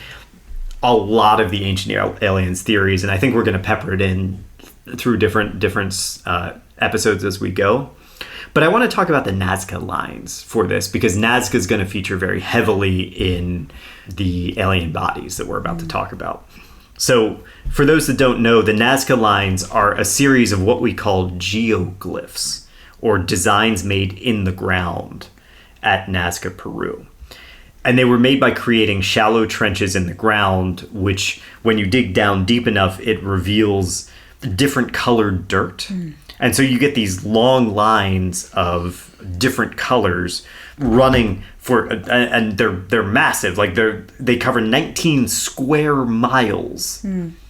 a lot of the ancient aliens theories, and I think we're going to pepper it in through different episodes as we go. But I want to talk about the Nazca lines for this, because Nazca is going to feature very heavily in the alien bodies that we're about to talk about. So for those that don't know, the Nazca lines are a series of what we call geoglyphs, or designs made in the ground at Nazca, Peru. And they were made by creating shallow trenches in the ground, which when you dig down deep enough, it reveals different colored dirt. And so you get these long lines of different colors running and they're massive. Like they cover 19 square miles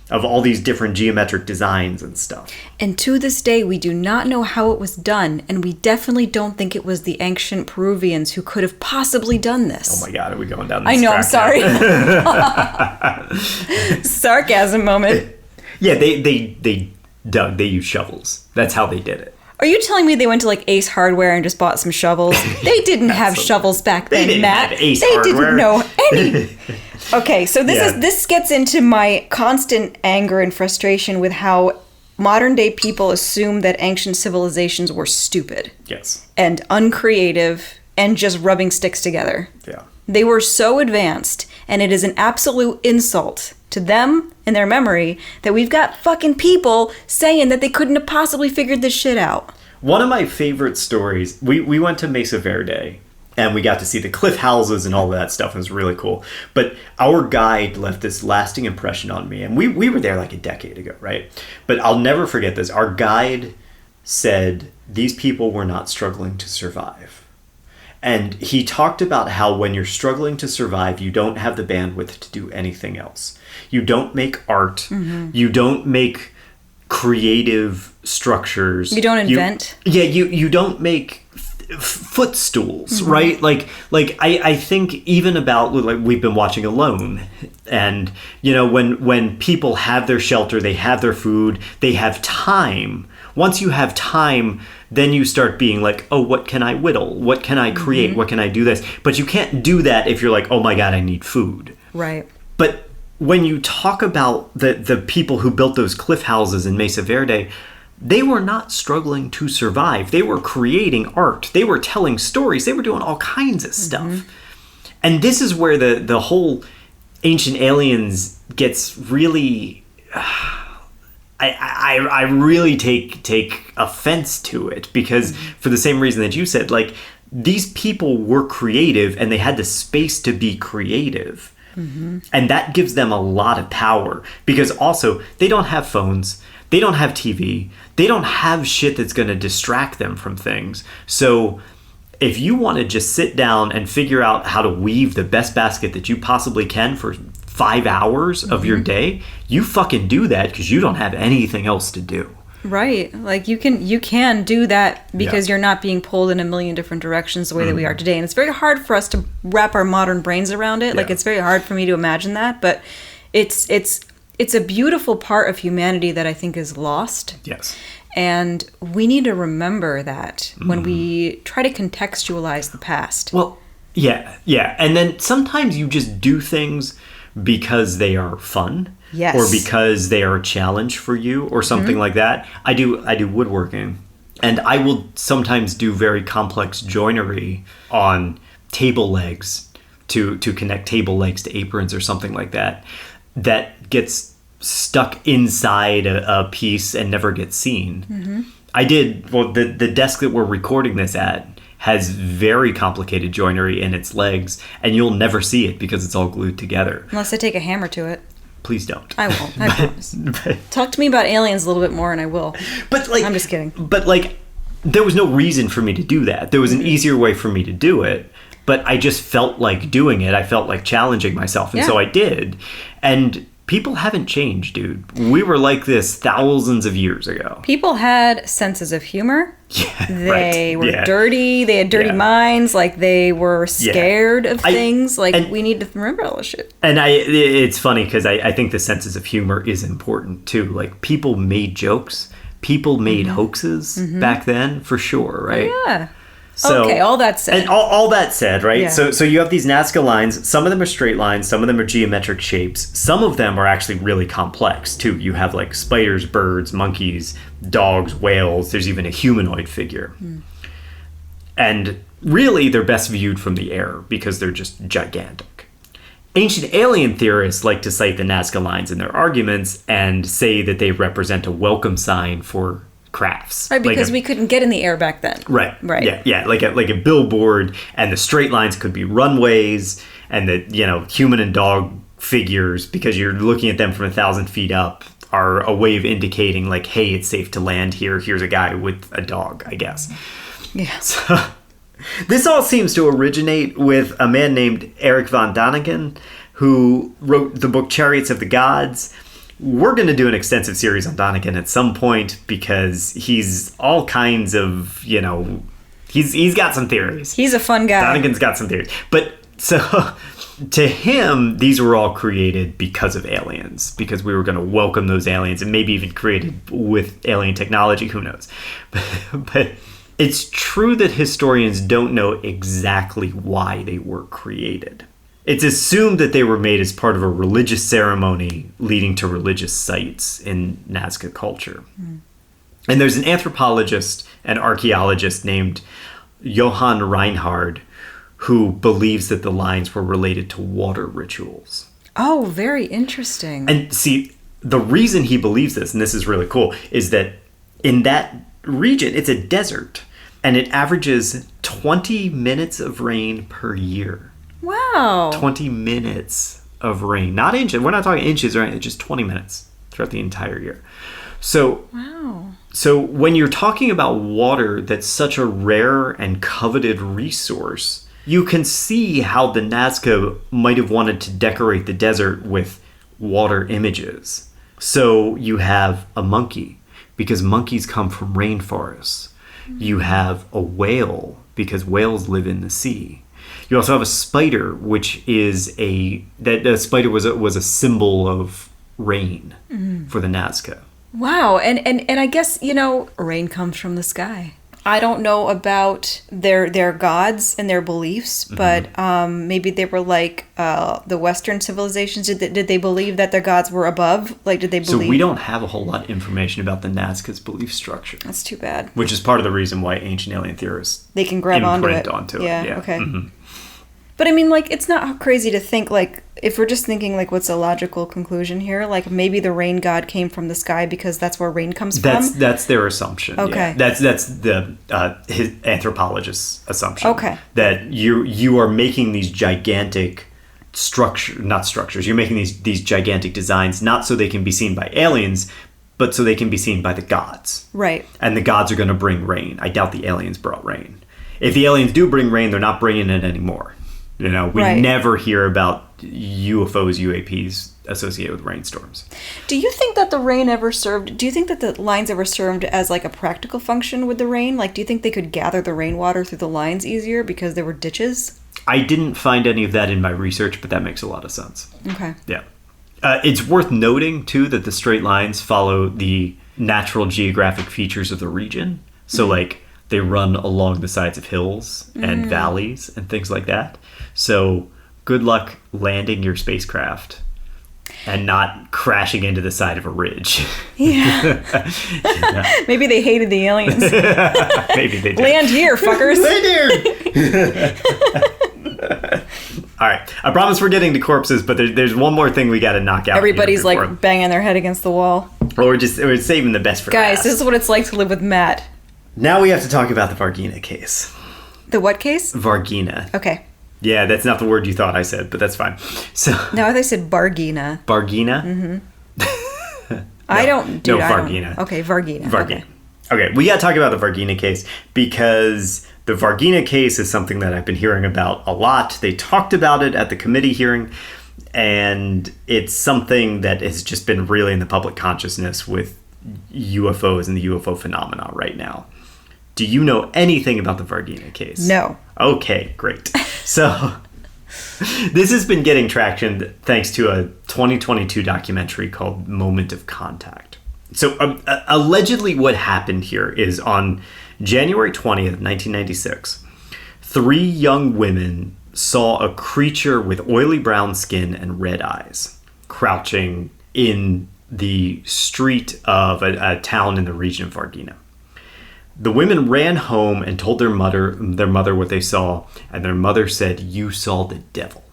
of all these different geometric designs and stuff. And to this day, we do not know how it was done, and we definitely don't think it was the ancient Peruvians who could have possibly done this. Oh my God, are we going down this I know, I'm track sorry. Sarcasm moment. Yeah, they dug. They used shovels. That's how they did it. Are you telling me they went to like Ace Hardware and just bought some shovels? They didn't have shovels back then, they didn't Matt. Have Ace they Hardware. Didn't know any. Okay, so this gets into my constant anger and frustration with how modern day people assume that ancient civilizations were stupid. Yes. And uncreative and just rubbing sticks together. Yeah. They were so advanced, and it is an absolute insult to them and their memory that we've got fucking people saying that they couldn't have possibly figured this shit out. One of my favorite stories, we went to Mesa Verde and we got to see the cliff houses and all of that stuff. It was really cool. But our guide left this lasting impression on me. And we were there like a decade ago, right? But I'll never forget this. Our guide said these people were not struggling to survive. And he talked about how when you're struggling to survive, you don't have the bandwidth to do anything else. You don't make art. You don't make creative structures. You don't invent. You don't make footstools, right? Like I think even about, like, we've been watching Alone, and when people have their shelter, they have their food, they have time. Once you have time, then you start being like, oh, what can I whittle? What can I create? What can I do this? But you can't do that if you're like, oh my God, I need food. Right. But when you talk about the people who built those cliff houses in Mesa Verde, they were not struggling to survive. They were creating art. They were telling stories. They were doing all kinds of stuff. And this is where the whole Ancient Aliens gets really... I really take offense to it, because for the same reason that you said, like, these people were creative and they had the space to be creative. And that gives them a lot of power, because also they don't have phones, they don't have TV, they don't have shit that's going to distract them from things. So if you want to just sit down and figure out how to weave the best basket that you possibly can for 5 hours of your day, you fucking do that, because you don't have anything else to do. Right. Like you can do that because Yeah. you're not being pulled in a million different directions the way that we are today. And it's very hard for us to wrap our modern brains around it. Like Yeah. it's very hard for me to imagine that, but it's a beautiful part of humanity that I think is lost. Yes. And we need to remember that when we try to contextualize the past. Well, yeah. And then sometimes you just do things because they are fun. Yes. Or because they are a challenge for you or something like that. I do woodworking. And I will sometimes do very complex joinery on table legs to connect table legs to aprons or something like that. That gets stuck inside a piece and never gets seen. I did, well, the desk that we're recording this at has very complicated joinery in its legs, and you'll never see it because it's all glued together. Unless I take a hammer to it. Please don't. I won't. I promise. But, Talk to me about aliens a little bit more and I will. but like, I'm just kidding. But like, there was no reason for me to do that. There was an easier way for me to do it, but I just felt like doing it. I felt like challenging myself, and so I did. And people haven't changed, dude. We were like this thousands of years ago. People had senses of humor. Yeah, They right. were dirty. They had dirty Yeah. minds. Like they were scared of things. Like and- we need to remember all this shit. And it's funny because I think the senses of humor is important too. Like people made jokes, people made hoaxes back then for sure, right? Yeah. So, Okay, all that said. And all that said, right? Yeah. So you have these Nazca lines. Some of them are straight lines. Some of them are geometric shapes. Some of them are actually really complex, too. You have, like, spiders, birds, monkeys, dogs, whales. There's even a humanoid figure. And really, they're best viewed from the air because they're just gigantic. Ancient alien theorists like to cite the Nazca lines in their arguments and say that they represent a welcome sign for crafts. Right, because Like we couldn't get in the air back then. Right. Right. Yeah. Like a billboard, and the straight lines could be runways, and the human and dog figures, because you're looking at them from 1,000 feet up, are a way of indicating like, hey, it's safe to land here. Here's a guy with a dog, I guess. Yeah. So this all seems to originate with a man named Eric von Däniken, who wrote the book Chariots of the Gods. We're going to do an extensive series on Däniken at some point because he's all kinds of, he's got some theories. He's a fun guy. Däniken's got some theories. But so to him, these were all created because of aliens, because we were going to welcome those aliens, and maybe even created with alien technology, who knows. But it's true that historians don't know exactly why they were created. It's assumed that they were made as part of a religious ceremony leading to religious sites in Nazca culture. And there's an anthropologist and archaeologist named Johann Reinhard who believes that the lines were related to water rituals. Oh, very interesting. And see, the reason he believes this, and this is really cool, is that in that region, it's a desert, and it averages 20 minutes of rain per year. Wow. 20 minutes of rain. Not inches. We're not talking inches, right? It's just 20 minutes throughout the entire year. So, Wow. So when you're talking about water that's such a rare and coveted resource, you can see how the Nazca might have wanted to decorate the desert with water images. So you have a monkey, because monkeys come from rainforests. You have a whale, because whales live in the sea. You also have a spider, which is a spider was a symbol of rain for the Nazca. Wow. And I guess, rain comes from the sky. I don't know about their gods and their beliefs, but maybe they were like the Western civilizations. Did they believe that their gods were above? Like, did they believe? So we don't have a whole lot of information about the Nazca's belief structure. That's too bad. Which is part of the reason why ancient alien theorists They can grab onto imprint it. onto it. Yeah. Okay. But I mean, like, it's not crazy to think, like, if we're just thinking, like, what's a logical conclusion here? Like, maybe the rain god came from the sky because that's where rain comes from? That's their assumption. Okay. Yeah. That's the his anthropologist's assumption. Okay. That you are making these gigantic you're making these gigantic designs not so they can be seen by aliens, but so they can be seen by the gods. Right. And the gods are going to bring rain. I doubt the aliens brought rain. If the aliens do bring rain, they're not bringing it anymore. We Right. never hear about UFOs, UAPs associated with rainstorms. Do you think that the lines ever served as like a practical function with the rain? Like, do you think they could gather the rainwater through the lines easier because there were ditches? I didn't find any of that in my research, but that makes a lot of sense. Okay. Yeah. It's worth noting, too, that the straight lines follow the natural geographic features of the region. So, like, they run along the sides of hills and valleys and things like that. So, good luck landing your spacecraft and not crashing into the side of a ridge. Yeah. Maybe they hated the aliens. Maybe they did. Land here, fuckers. Land here! All right. I promise we're getting to corpses, but there's one more thing we got to knock out. Everybody's like banging their head against the wall. Or we're saving the best for Guys, last. this is what it's like to live with Matt. Now we have to talk about the Vargina case. The what case? Vargina. Okay. Yeah, that's not the word you thought I said, but that's fine. So No, I thought I said Bargina. Vargina? Mm-hmm. I don't do Vargina. Okay, Vargina. Vargina. Okay, we got to talk about the Vargina case because the Vargina case is something that I've been hearing about a lot. They talked about it at the committee hearing, and it's something that has just been really in the public consciousness with UFOs and the UFO phenomena right now. Do you know anything about the Vargina case? No. Okay, great. So this has been getting traction thanks to a 2022 documentary called Moment of Contact. So allegedly what happened here is on January 20th, 1996, 3 young women saw a creature with oily brown skin and red eyes crouching in the street of a town in the region of Vargina. The women ran home and told their mother what they saw, and their mother said, "You saw the devil."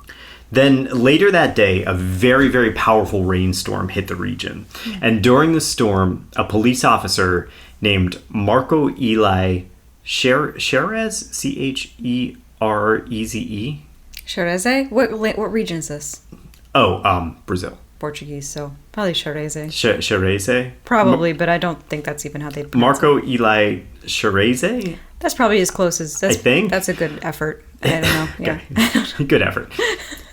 Then later that day, a very, very powerful rainstorm hit the region. And during the storm, a police officer named Marco Eli Cherez, Chereze? Chereze? What region is this? Oh, Brazil. Portuguese, so probably Chereze. Chereze? Probably, but I don't think that's even how they pronounce Marco Eli Chereze? That's probably as close as... I think. That's a good effort. I don't know. Yeah. Good effort.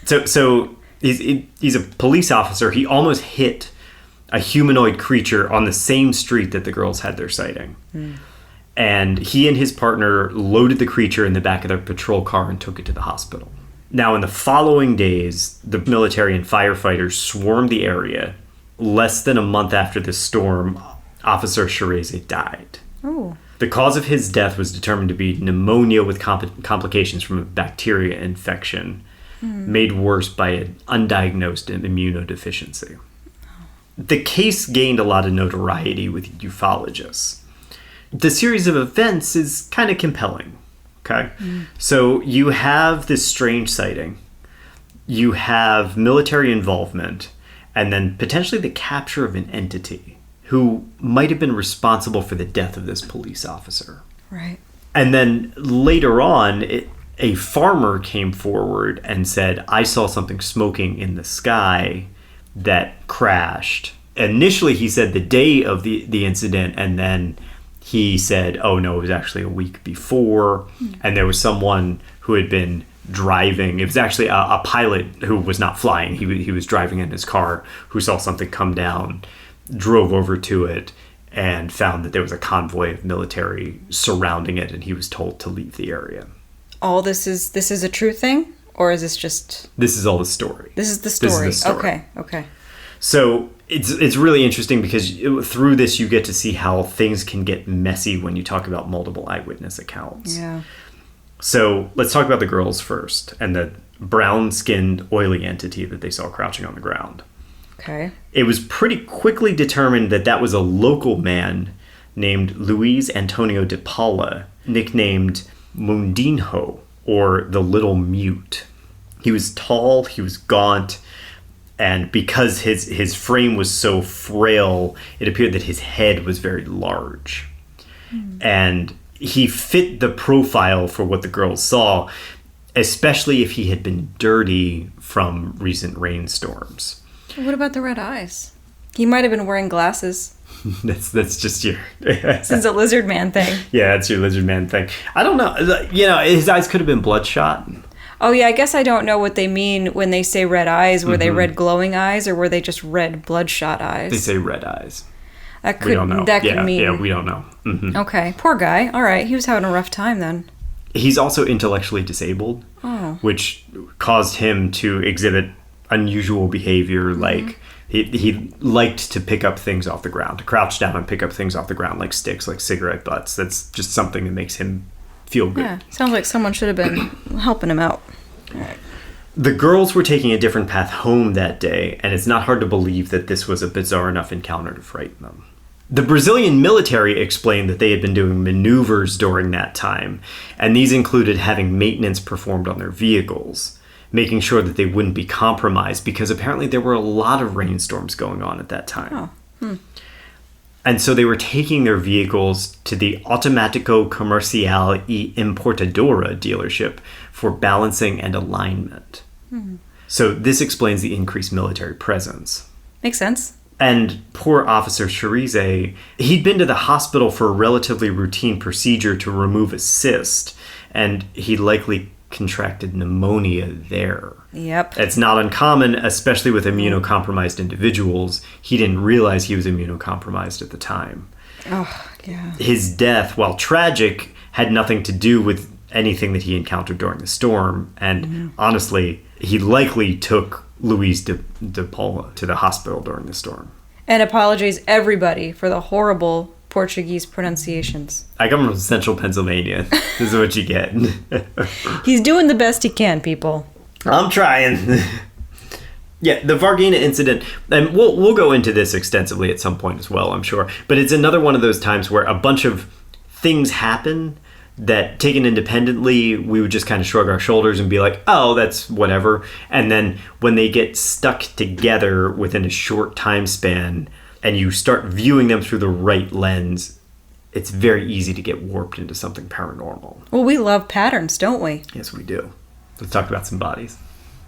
So he's a police officer. He almost hit a humanoid creature on the same street that the girls had their sighting. And he and his partner loaded the creature in the back of their patrol car and took it to the hospital. Now, in the following days, the military and firefighters swarmed the area. Less than a month after the storm, Officer Chereze died. Oh. The cause of his death was determined to be pneumonia with complications from a bacteria infection, made worse by an undiagnosed immunodeficiency. The case gained a lot of notoriety with ufologists. The series of events is kind of compelling. Okay, so you have this strange sighting, you have military involvement, and then potentially the capture of an entity who might have been responsible for the death of this police officer. Right. And then later on, a farmer came forward and said, "I saw something smoking in the sky that crashed." Initially, he said the day of the incident, and then he said, "Oh no, it was actually a week before," and there was someone who had been driving. It was actually a pilot who was not flying. He was driving in his car, who saw something come down, drove over to it, and found that there was a convoy of military surrounding it, and he was told to leave the area. All this is a true thing, or is this just? This is all the story. This is the story. This is the story. Okay. So it's really interesting because through this you get to see how things can get messy when you talk about multiple eyewitness accounts. Yeah. So let's talk about the girls first and the brown-skinned, oily entity that they saw crouching on the ground. Okay. It was pretty quickly determined that was a local man named Luis Antonio de Paula, nicknamed Mundinho, or the Little Mute. He was tall, he was gaunt, and because his frame was so frail, it appeared that his head was very large. And he fit the profile for what the girls saw, especially if he had been dirty from recent rainstorms. What about the red eyes? He might have been wearing glasses. That's just your... This is a lizard man thing. Yeah, that's your lizard man thing. I don't know. You know, his eyes could have been bloodshot. Oh, yeah, I guess I don't know what they mean when they say red eyes. Were they Mm-hmm. red glowing eyes, or were they just red bloodshot eyes? They say red eyes. That could, We don't know. That could mean... Yeah, we don't know. Mhm. Okay, poor guy. All right, he was having a rough time then. He's also intellectually disabled, which caused him to exhibit unusual behavior. Like he liked to pick up things off the ground, to crouch down and pick up things off the ground like sticks, like cigarette butts. That's just something that makes him feel good. Yeah, sounds like someone should have been helping him out. The girls were taking a different path home that day, and it's not hard to believe that this was a bizarre enough encounter to frighten them. The Brazilian military explained that they had been doing maneuvers during that time, and these included having maintenance performed on their vehicles, making sure that they wouldn't be compromised, because apparently there were a lot of rainstorms going on at that time. And so they were taking their vehicles to the Automático Comercial y Importadora dealership for balancing and alignment. So this explains the increased military presence. Makes sense. And poor Officer Cherize, he'd been to the hospital for a relatively routine procedure to remove a cyst, and he likely contracted pneumonia there. Yep. It's not uncommon, especially with immunocompromised individuals. He didn't realize he was immunocompromised at the time. Oh, yeah. His death, while tragic, had nothing to do with anything that he encountered during the storm. And honestly, he likely took Luis de Paula to the hospital during the storm. And apologize everybody for the horrible Portuguese pronunciations. I come from central Pennsylvania. This is what you get. He's doing the best he can, people. I'm trying. Yeah, the Vargina incident, and we'll go into this extensively at some point as well, I'm sure. But it's another one of those times where a bunch of things happen that, taken independently, we would just kind of shrug our shoulders and be like, oh, that's whatever. And then when they get stuck together within a short time span and you start viewing them through the right lens, it's very easy to get warped into something paranormal. Well, we love patterns, don't we? Yes, we do. Let's talk about some bodies.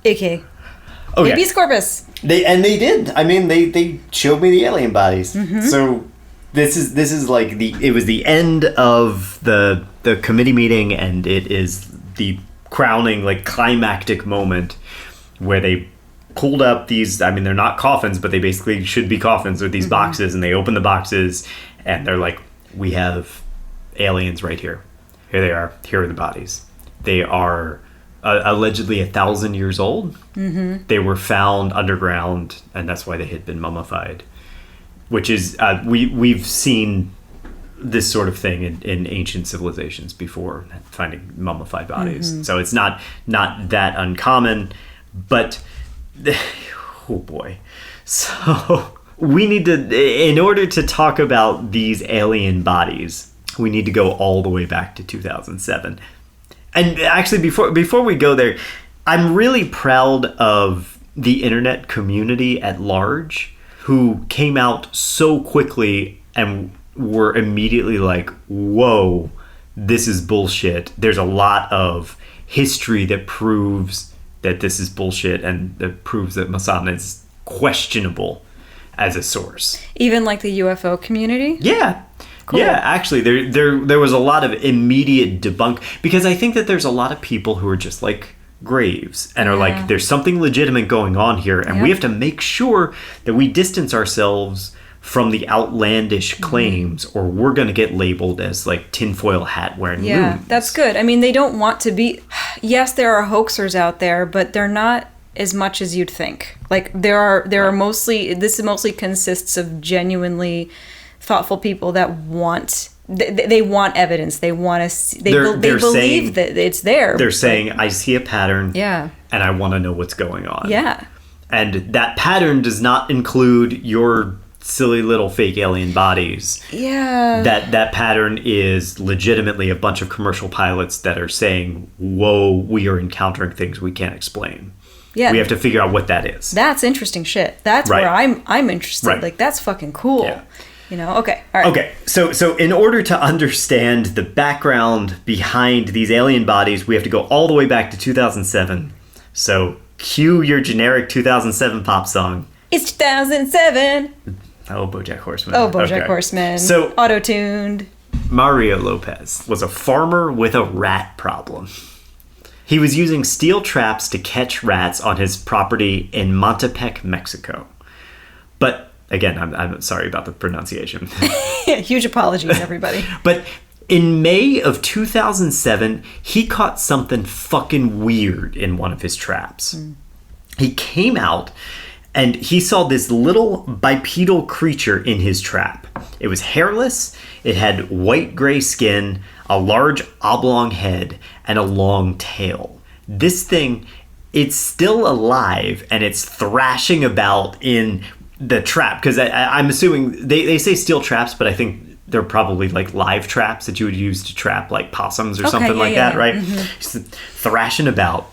Okay. Okay. Habeas corpus. They did. I mean, they showed me the alien bodies. So this is like it was the end of the committee meeting, and it is the crowning, like, climactic moment where they pulled up these, I mean, they're not coffins, but they basically should be coffins, or these boxes, and they open the boxes and they're like, we have aliens right here. Here they are. Here are the bodies. They are allegedly 1,000 years old. They were found underground, and that's why they had been mummified, which is we've seen this sort of thing in ancient civilizations before, finding mummified bodies. So it's not that uncommon, but oh boy. So we need to, in order to talk about these alien bodies, we need to go all the way back to 2007. And actually, before we go there, I'm really proud of the internet community at large, who came out so quickly and were immediately like, whoa, this is bullshit. There's a lot of history that proves that this is bullshit, and that proves that Maussan is questionable as a source. Even like the UFO community? Yeah. Cool. Yeah, actually, there was a lot of immediate debunk, because I think that there's a lot of people who are just like Graves and are like, there's something legitimate going on here, and we have to make sure that we distance ourselves from the outlandish claims, or we're going to get labeled as like tinfoil hat wearing loons. That's good. I mean, they don't want to be. Yes, there are hoaxers out there, but they're not as much as you'd think. Like there are mostly. This mostly consists of genuinely thoughtful people that want. They want evidence. They want to see, they believe saying, that it's there. They're saying, I see a pattern, and I want to know what's going on. Yeah. And that pattern does not include your silly little fake alien bodies. Yeah. That pattern is legitimately a bunch of commercial pilots that are saying, whoa, we are encountering things we can't explain. Yeah. We have to figure out what that is. That's interesting shit. That's where I'm interested. Right. Like, that's fucking cool. Yeah. You know, okay, all right. Okay, so in order to understand the background behind these alien bodies, we have to go all the way back to 2007. So cue your generic 2007 pop song. It's 2007. Oh, BoJack Horseman. Oh, BoJack Horseman. So auto-tuned. Mario Lopez was a farmer with a rat problem. He was using steel traps to catch rats on his property in Montepec, Mexico. But again, I'm sorry about the pronunciation. Huge apologies, everybody. But in May of 2007, he caught something fucking weird in one of his traps. He came out and he saw this little bipedal creature in his trap. It was hairless, it had white-gray skin, a large oblong head, and a long tail. This thing, it's still alive, and it's thrashing about in the trap. Because I'm assuming, they say steel traps, but I think they're probably like live traps that you would use to trap like possums or something like that, right? Just thrashing about.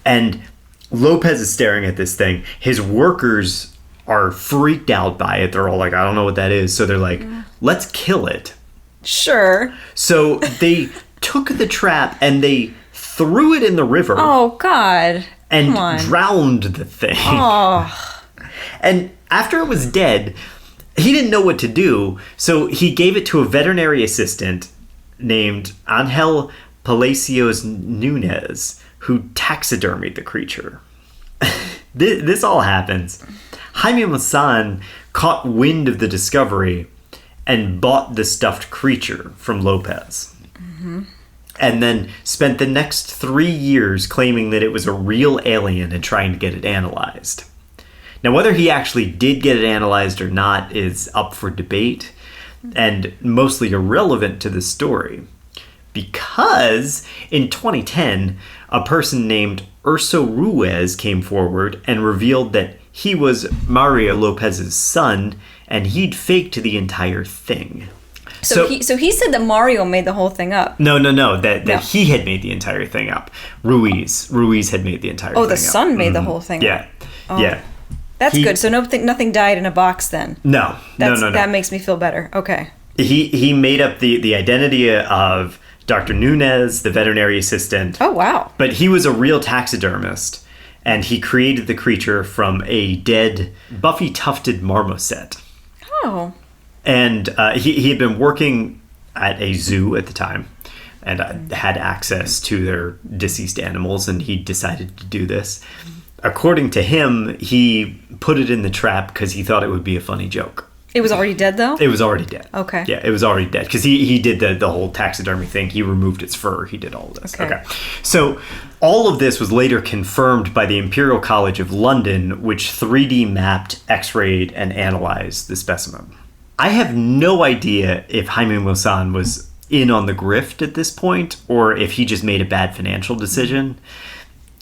And Lopez is staring at this thing. His workers are freaked out by it. They're all like, I don't know what that is. So they're like, let's kill it. Sure. So they took the trap and they threw it in the river. Oh, God. And drowned the thing. Oh. And after it was dead, he didn't know what to do, so he gave it to a veterinary assistant named Angel Palacios Nunez, who taxidermied the creature. This all happens. Jaime Maussan caught wind of the discovery and bought the stuffed creature from Lopez. And then spent the next 3 years claiming that it was a real alien and trying to get it analyzed. Now, whether he actually did get it analyzed or not is up for debate and mostly irrelevant to the story. Because in 2010, a person named Urso Ruiz came forward and revealed that he was Mario Lopez's son and he'd faked the entire thing. So he said that Mario made the whole thing up. No. That he had made the entire thing up. Ruiz had made the entire thing up. Oh, the son made the whole thing up. Yeah. That's good. So nothing died in a box then. No. That makes me feel better. Okay. He made up the identity of Dr. Nunez, the veterinary assistant. Oh, wow. But he was a real taxidermist, and he created the creature from a dead buffy-tufted marmoset. Oh. And he had been working at a zoo at the time and had access to their deceased animals, and he decided to do this. According to him, he put it in the trap because he thought it would be a funny joke. It was already dead, though? It was already dead. Okay. Yeah, it was already dead because he did the whole taxidermy thing. He removed its fur. He did all of this. Okay. So all of this was later confirmed by the Imperial College of London, which 3D mapped, X-rayed, and analyzed the specimen. I have no idea if Jaime Maussan was in on the grift at this point or if he just made a bad financial decision.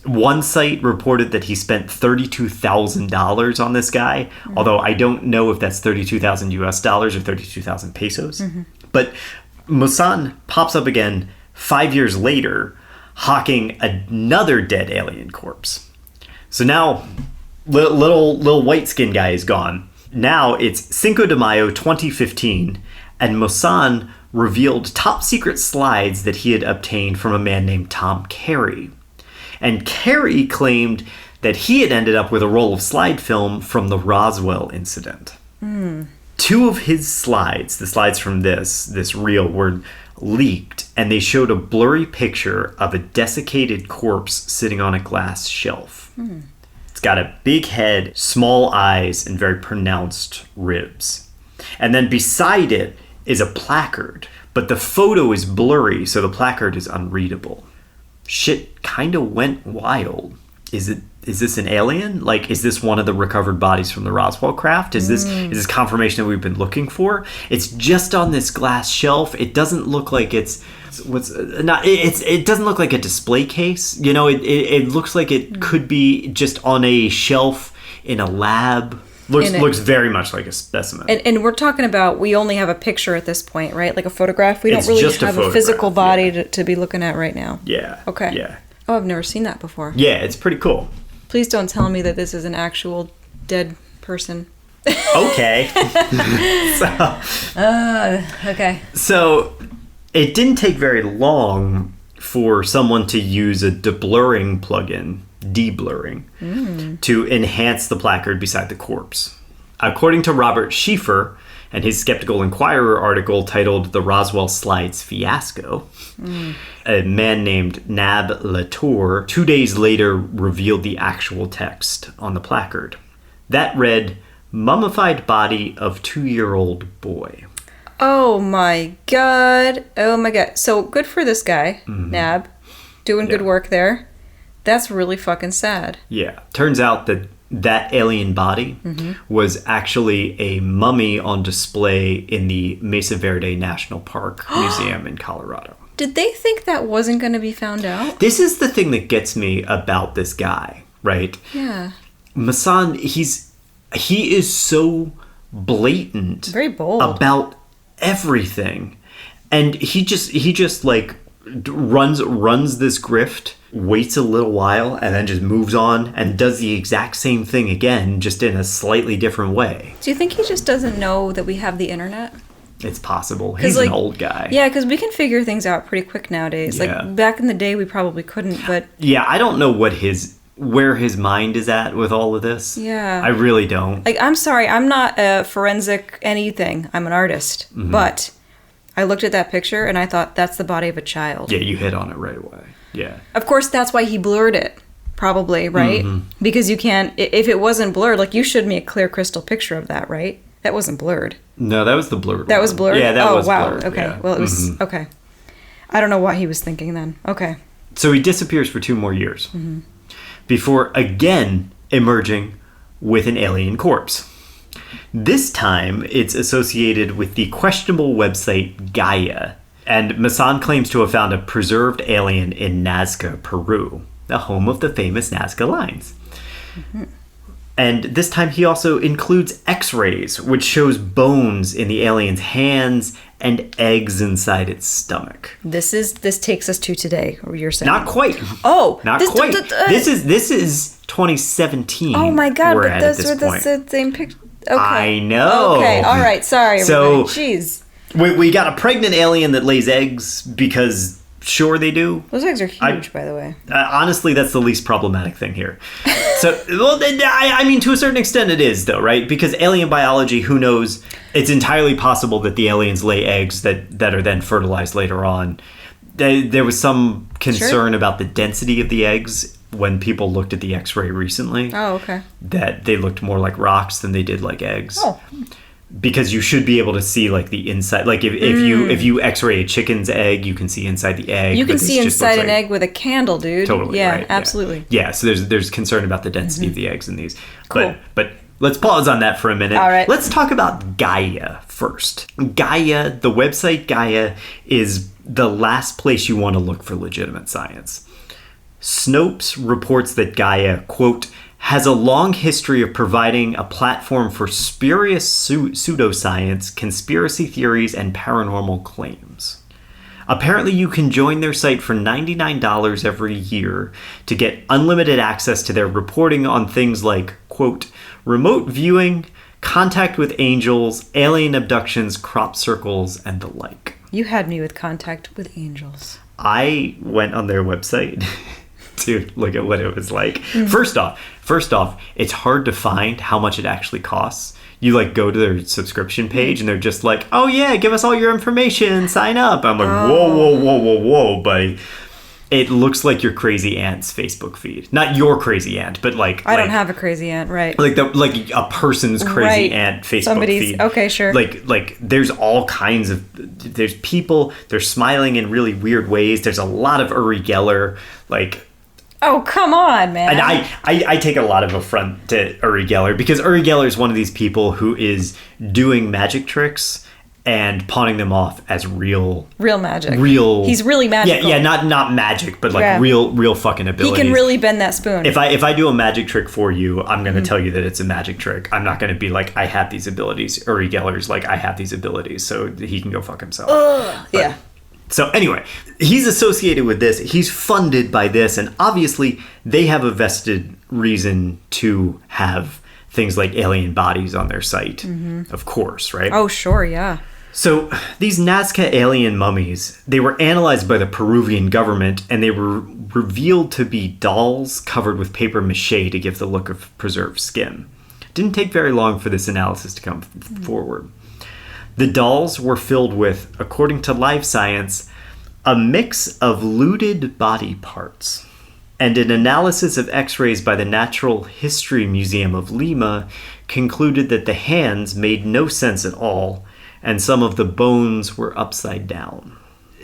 One site reported that he spent $32,000 on this guy, although I don't know if that's 32,000 US dollars or 32,000 pesos. But Maussan pops up again 5 years later, hawking another dead alien corpse. So now, little white skin guy is gone. Now it's Cinco de Mayo 2015, and Maussan revealed top secret slides that he had obtained from a man named Tom Carey. And Carey claimed that he had ended up with a roll of slide film from the Roswell incident. Two of his slides, the slides from this reel, were leaked, and they showed a blurry picture of a desiccated corpse sitting on a glass shelf. It's got a big head, small eyes, and very pronounced ribs. And then beside it is a placard, but the photo is blurry, so the placard is unreadable. Shit kind of went wild. Is this an alien? Like, is this one of the recovered bodies from the Roswell craft? Is this confirmation that we've been looking for? It's just on this glass shelf. It doesn't look like it doesn't look like a display case. You know, it looks like it could be just on a shelf in a lab. Looks very much like a specimen. And we're talking about, we only have a picture at this point, right? Like a photograph. We don't really have a physical body to be looking at right now. Yeah. Okay. Yeah. Oh, I've never seen that before. Yeah, it's pretty cool. Please don't tell me that this is an actual dead person. Okay. Okay. So it didn't take very long for someone to use a deblurring plugin, deblurring, to enhance the placard beside the corpse. According to Robert Schieffer, And his Skeptical Inquirer article titled The Roswell Slides Fiasco, a man named Nab Latour 2 days later revealed the actual text on the placard. That read, "Mummified body of 2-year-old boy." Oh my god. Oh my god. So good for this guy, Nab. Doing good work there. That's really fucking sad. Yeah. Turns out that alien body was actually a mummy on display in the Mesa Verde National Park Museum in Colorado. Did they think that wasn't going to be found out? This is the thing that gets me about this guy, right? Yeah. Maussan, he is so blatant. Very bold. About everything. And he just like runs this grift, waits a little while, and then just moves on and does the exact same thing again, just in a slightly different way. Do you think he just doesn't know that we have the internet? It's possible. He's an old guy. Yeah, because we can figure things out pretty quick nowadays. Yeah. Like, back in the day, we probably couldn't, but... Yeah, I don't know where his mind is at with all of this. Yeah. I really don't. Like, I'm sorry, I'm not a forensic anything. I'm an artist. But I looked at that picture and I thought, that's the body of a child. Yeah, you hit on it right away. Yeah. Of course, that's why he blurred it. Probably, right? Because you can't... If it wasn't blurred, like, you showed me a clear crystal picture of that, right? That wasn't blurred. No, that was the blurred That one. was blurred? Yeah, that was blurred. blurred. Okay, Yeah. well, it was... Okay. I don't know what he was thinking then. Okay. So he disappears for 2 more years before again emerging with an alien corpse. This time, it's associated with the questionable website Gaia, and Maussan claims to have found a preserved alien in Nazca, Peru, the home of the famous Nazca lines. And this time he also includes x-rays, which shows bones in the alien's hands and eggs inside its stomach. This takes us to today, or you're saying? Not quite. Oh, Not quite. This is 2017. Oh my god, we're but at those this were point. the same picture. Okay. I know. Okay, all right. Sorry, everybody. Jeez. We got a pregnant alien that lays eggs because sure they do. Those eggs are huge, by the way. Honestly, that's the least problematic thing here. So, well, I mean, to a certain extent it is, though, right? Because alien biology, who knows? It's entirely possible that the aliens lay eggs that are then fertilized later on. There was some concern about the density of the eggs when people looked at the x-ray recently. Oh, okay. That they looked more like rocks than they did like eggs. Oh. Because you should be able to see like the inside. Like if you x-ray a chicken's egg, you can see inside the egg. You can see inside an egg with a candle, dude. Totally. Yeah, right, absolutely. Yeah. So there's concern about the density of the eggs in these. Cool. But let's pause on that for a minute. All right. Let's talk about Gaia first. Gaia, the website Gaia, is the last place you want to look for legitimate science. Snopes reports that Gaia, quote, has a long history of providing a platform for spurious pseudoscience, conspiracy theories, and paranormal claims. Apparently, you can join their site for $99 every year to get unlimited access to their reporting on things like, quote, remote viewing, contact with angels, alien abductions, crop circles, and the like. You had me with contact with angels. I went on their website to look at what it was like. First off, it's hard to find how much it actually costs. You like go to their subscription page and they're just like, oh yeah, give us all your information, sign up. I'm like, whoa, buddy. It looks like your crazy aunt's Facebook feed. Not your crazy aunt, but I don't have a crazy aunt, right? Like a person's crazy aunt Facebook feed. Okay, sure. Like there's all kinds of, there's people, they're smiling in really weird ways. There's a lot of Uri Geller, like. Oh, come on, man. And I take a lot of affront to Uri Geller because Uri Geller is one of these people who is doing magic tricks and pawning them off as real magic. He's really magical. Yeah, not magic, but like real fucking abilities. He can really bend that spoon. If I do a magic trick for you, I'm going to tell you that it's a magic trick. I'm not going to be like, I have these abilities. Uri Geller's like, I have these abilities, so he can go fuck himself. Yeah. So anyway, he's associated with this. He's funded by this. And obviously, they have a vested reason to have things like alien bodies on their site. Of course, right? Oh, sure, yeah. So these Nazca alien mummies, they were analyzed by the Peruvian government, and they were revealed to be dolls covered with paper mache to give the look of preserved skin. Didn't take very long for this analysis to come forward. The dolls were filled with, according to Live Science, a mix of looted body parts. And an analysis of x-rays by the Natural History Museum of Lima concluded that the hands made no sense at all, and some of the bones were upside down.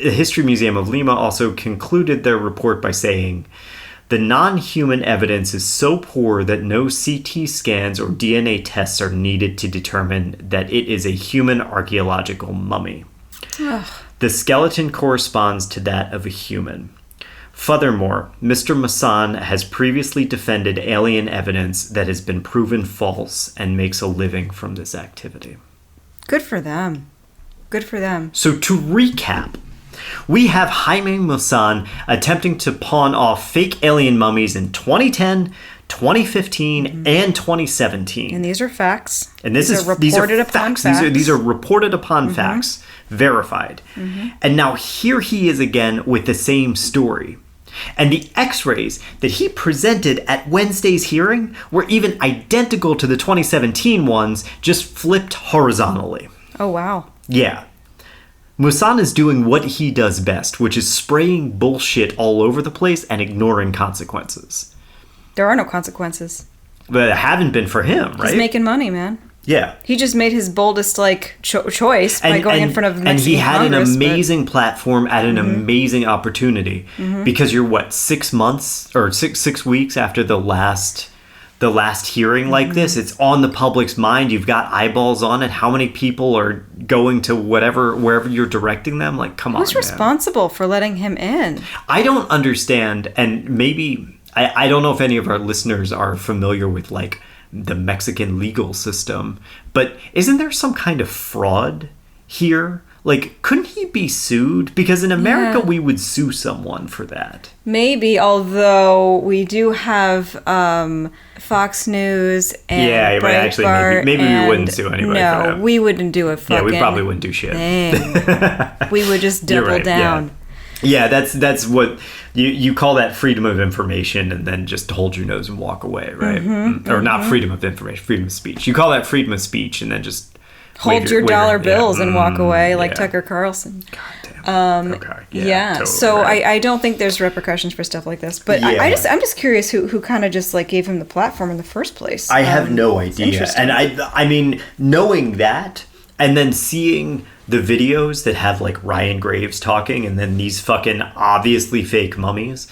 The History Museum of Lima also concluded their report by saying, the non-human evidence is so poor that no CT scans or DNA tests are needed to determine that it is a human archaeological mummy. Ugh. The skeleton corresponds to that of a human. Furthermore, Mr. Maussan has previously defended alien evidence that has been proven false and makes a living from this activity. Good for them. Good for them. So to recap, we have Jaime Maussan attempting to pawn off fake alien mummies in 2010, 2015, and 2017. And these are facts. And these are reported upon facts. These are reported upon facts, verified. And now here he is again with the same story. And the x-rays that he presented at Wednesday's hearing were even identical to the 2017 ones, just flipped horizontally. Oh, wow. Yeah. Maussan is doing what he does best, which is spraying bullshit all over the place and ignoring consequences. There are no consequences. But it haven't been for him, right? He's making money, man. Yeah. He just made his boldest choice by going in front of Mexican And he had Congress, an amazing platform at an amazing opportunity. Because you're, what, 6 months or six weeks after the last hearing like this? It's on the public's mind. You've got eyeballs on it. How many people are going to wherever you're directing them? Like, come on, Who's responsible for letting him in? I don't understand, and maybe... I don't know if any of our listeners are familiar with, like, the Mexican legal system, but isn't there some kind of fraud here? Like, couldn't he be sued? Because in America, we would sue someone for that. Maybe, although we do have Fox News and but actually, maybe we wouldn't sue anybody for that. No, we wouldn't do a fucking... Yeah, we probably wouldn't do shit. We would just double down. Yeah, that's what you call that freedom of information, and then just hold your nose and walk away, right? Or not freedom of information, freedom of speech. You call that freedom of speech, and then just hold your dollar bills and walk away like Tucker Carlson. God damn. Okay. Yeah. Totally So right. I don't think there's repercussions for stuff like this, but I'm just curious who kind of just like gave him the platform in the first place. I have no idea, and I mean knowing that, and then seeing the videos that have like Ryan Graves talking and then these fucking obviously fake mummies,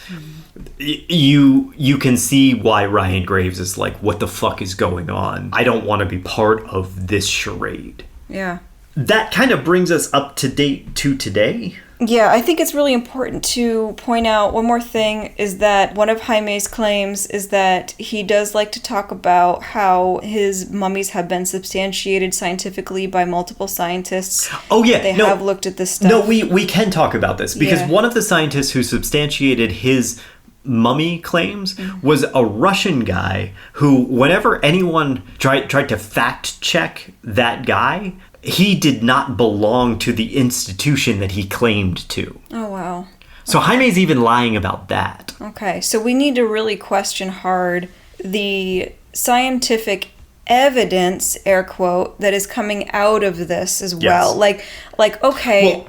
you can see why Ryan Graves is like, what the fuck is going on? I don't want to be part of this charade. Yeah. That kind of brings us up to date to today. Yeah, I think it's really important to point out one more thing is that one of Jaime's claims is that he does like to talk about how his mummies have been substantiated scientifically by multiple scientists. Oh, yeah. They have looked at this stuff. No, we can talk about this because one of the scientists who substantiated his mummy claims was a Russian guy who, whenever anyone tried to fact check that guy, he did not belong to the institution that he claimed to. Oh, wow. So Jaime's even lying about that. Okay, so we need to really question hard the scientific evidence, air quote, that is coming out of this as well. Like okay,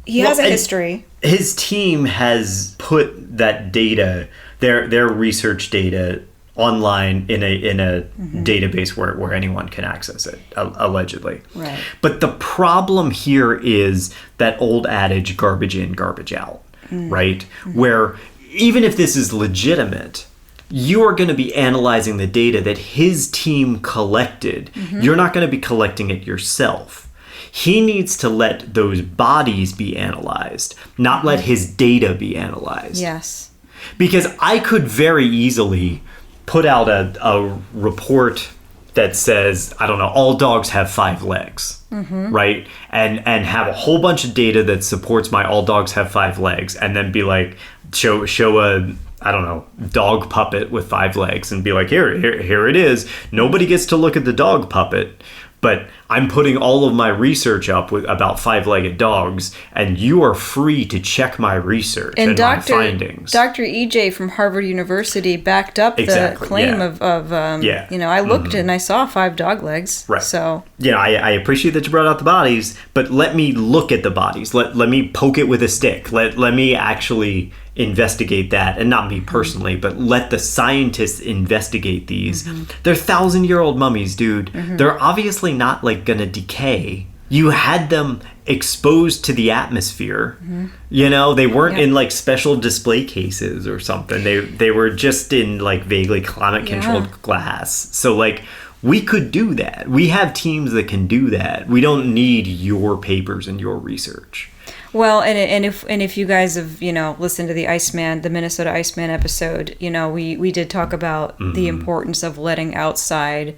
he has a history. His team has put that data, their research data, online in a database where anyone can access it, allegedly. Right. But the problem here is that old adage, garbage in, garbage out, right? Where even if this is legitimate, you are going to be analyzing the data that his team collected. You're not going to be collecting it yourself. He needs to let those bodies be analyzed, not let his data be analyzed. Yes. Because I could very easily put out a report that says, I don't know, all dogs have 5 legs, right? And have a whole bunch of data that supports my all dogs have 5 legs, and then be like, show a, I don't know, dog puppet with 5 legs, and be like, here it is. Nobody gets to look at the dog puppet, but I'm putting all of my research up about 5-legged dogs, and you are free to check my research and my findings. Dr. EJ from Harvard University backed up the claim of I looked and I saw 5 dog legs. Right. So, I appreciate that you brought out the bodies, but let me look at the bodies. Let me poke it with a stick. Let me actually investigate that, and not me personally, but let the scientists investigate these. They're 1,000-year-old mummies, dude. They're obviously not like gonna decay. You had them exposed to the atmosphere. They weren't in like special display cases or something. They were just in like vaguely climate controlled glass. So like, we could do that. We have teams that can do that. We don't need your papers and your research. Well, and if you guys have listened to the Minnesota Iceman episode, we did talk about the importance of letting outside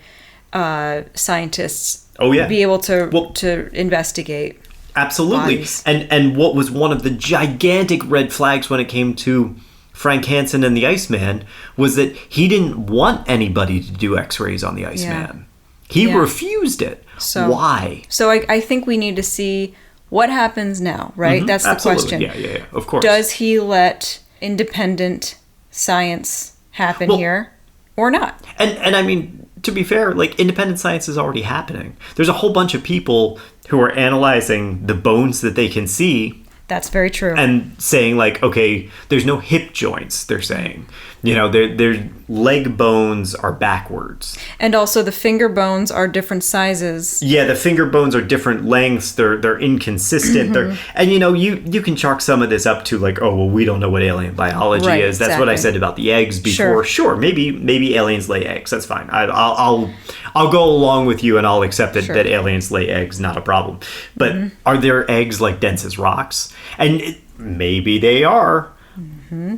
scientists be able to investigate. Absolutely. Bodies. And what was one of the gigantic red flags when it came to Frank Hansen and the Iceman was that he didn't want anybody to do X-rays on the Iceman. He refused it. So, why? So I think we need to see what happens now, right? That's the question. Yeah, of course. Does he let independent science happen here or not? And I mean, to be fair, like, independent science is already happening. There's a whole bunch of people who are analyzing the bones that they can see. That's very true. And saying, like, okay, there's no hip joints, they're saying. Their leg bones are backwards. And also the finger bones are different sizes. Yeah, the finger bones are different lengths. They're inconsistent. And you can chalk some of this up to like, oh, well, we don't know what alien biology is. That's what I said about the eggs before. Sure, maybe aliens lay eggs. That's fine. I'll go along with you and I'll accept that aliens lay eggs. Not a problem. But are their eggs like dense as rocks? And maybe they are.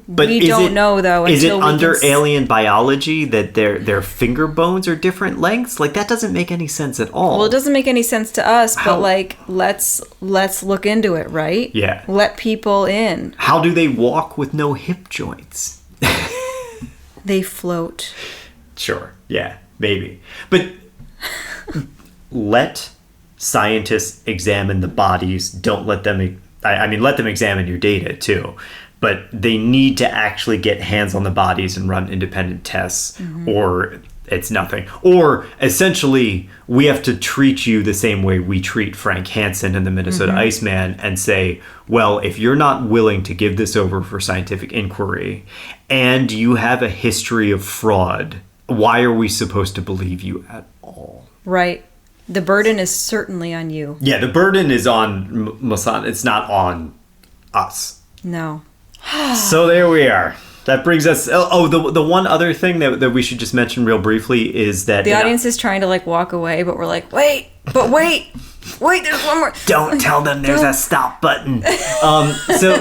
But we don't know though. Is it under alien biology that their finger bones are different lengths? Like, that doesn't make any sense at all. Well, it doesn't make any sense to us, but like, let's look into it, right? Yeah. Let people in. How do they walk with no hip joints? They float. Sure. Yeah. Maybe. But let scientists examine the bodies. Don't let them. Let them examine your data too. But they need to actually get hands on the bodies and run independent tests, or it's nothing. Or essentially, we have to treat you the same way we treat Frank Hansen and the Minnesota Iceman and say, well, if you're not willing to give this over for scientific inquiry and you have a history of fraud, why are we supposed to believe you at all? Right. The burden is certainly on you. Yeah, the burden is on Maussan. It's not on us. No. So there we are. That brings us... the one other thing that we should just mention real briefly is that... The audience is trying to, like, walk away, but we're like, wait, there's one more... Don't tell them there's a stop button. So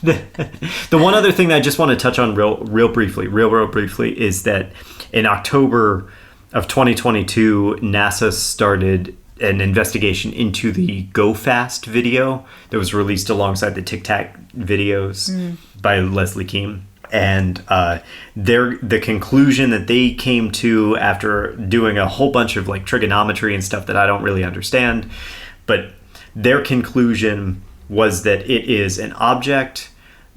the one other thing that I just want to touch on real briefly is that in October of 2022, NASA started an investigation into the Go Fast video that was released alongside the Tic Tac videos by Leslie Keem. And the conclusion that they came to after doing a whole bunch of like trigonometry and stuff that I don't really understand, but their conclusion was that it is an object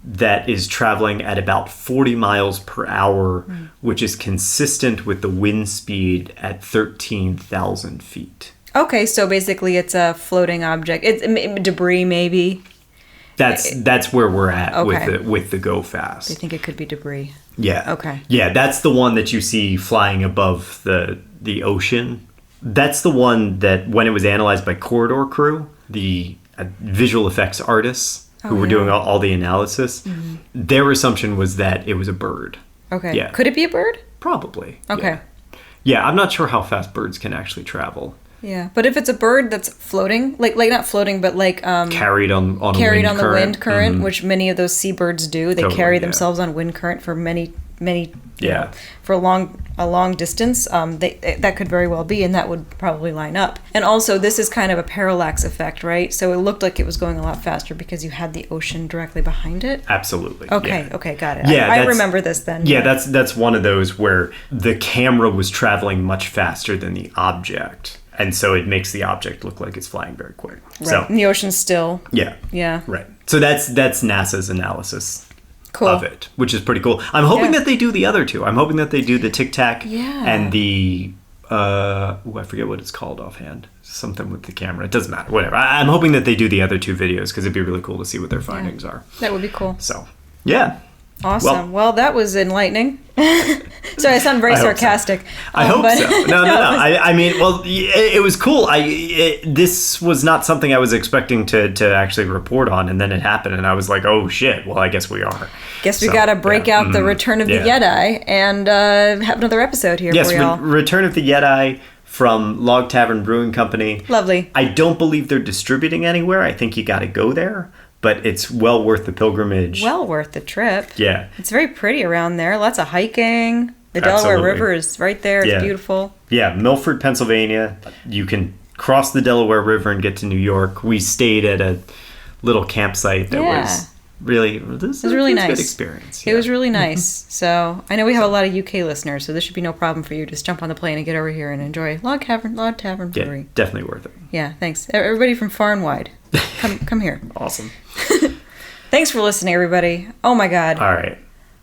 that is traveling at about 40 miles per hour, which is consistent with the wind speed at 13,000 feet. Okay, so basically it's a floating object. It's debris, maybe. That's where we're at with the Go Fast. They think it could be debris. Yeah. Okay. Yeah, that's the one that you see flying above the ocean. That's the one that when it was analyzed by Corridor Crew, the visual effects artists who were doing all the analysis, their assumption was that it was a bird. Okay. Yeah. Could it be a bird? Probably. Okay. Yeah, I'm not sure how fast birds can actually travel. Yeah, but if it's a bird that's floating, like not floating, but like carried on the wind current, which many of those seabirds do. They carry themselves on wind current for many for a long distance. That could very well be, and that would probably line up. And also, this is kind of a parallax effect, right? So it looked like it was going a lot faster because you had the ocean directly behind it. Absolutely. Okay, got it. Yeah, I remember this then. Yeah, that's one of those where the camera was traveling much faster than the object. And so it makes the object look like it's flying very quick. Right. So, And the ocean's still. yeah. Yeah. Right. So that's NASA's analysis Cool. of it, which is pretty cool. I'm hoping Yeah. that they do the other two. I'm hoping that they do the Tic Tac Yeah. and the I forget what it's called offhand. Something with the camera. It doesn't matter. Whatever. I'm hoping that they do the other two videos because it'd be really cool to see what their findings are. That would be cool. So, yeah. Awesome. Well, that was enlightening. Sorry, I sound very I hope so. sarcastic. I hope but- so. No. I mean, well, it was cool. This was not something I was expecting to actually report on, and then it happened, and I was like, oh shit. Well, I guess we are. Guess we So, got to break yeah. out the Return of the Yeah. Yeti and have another episode here Yes, for y'all. Return of the Yeti from Log Tavern Brewing Company. Lovely. I don't believe they're distributing anywhere. I think you got to go there, but it's well worth the pilgrimage. Well worth the trip. Yeah. It's very pretty around there. Lots of hiking. The Delaware Absolutely. River is right there. It's Yeah. beautiful. Yeah, Milford, Pennsylvania. You can cross the Delaware River and get to New York. We stayed at a little campsite that Yeah. was really this was really a nice. good experience. It was really nice. So I know we have a lot of UK listeners, so this should be no problem for you. Just jump on the plane and get over here and enjoy Log Tavern Yeah, Brewing. definitely worth it. Yeah, thanks. Everybody from far and wide. Come here. Awesome. Thanks for listening, everybody. Oh my God. All right.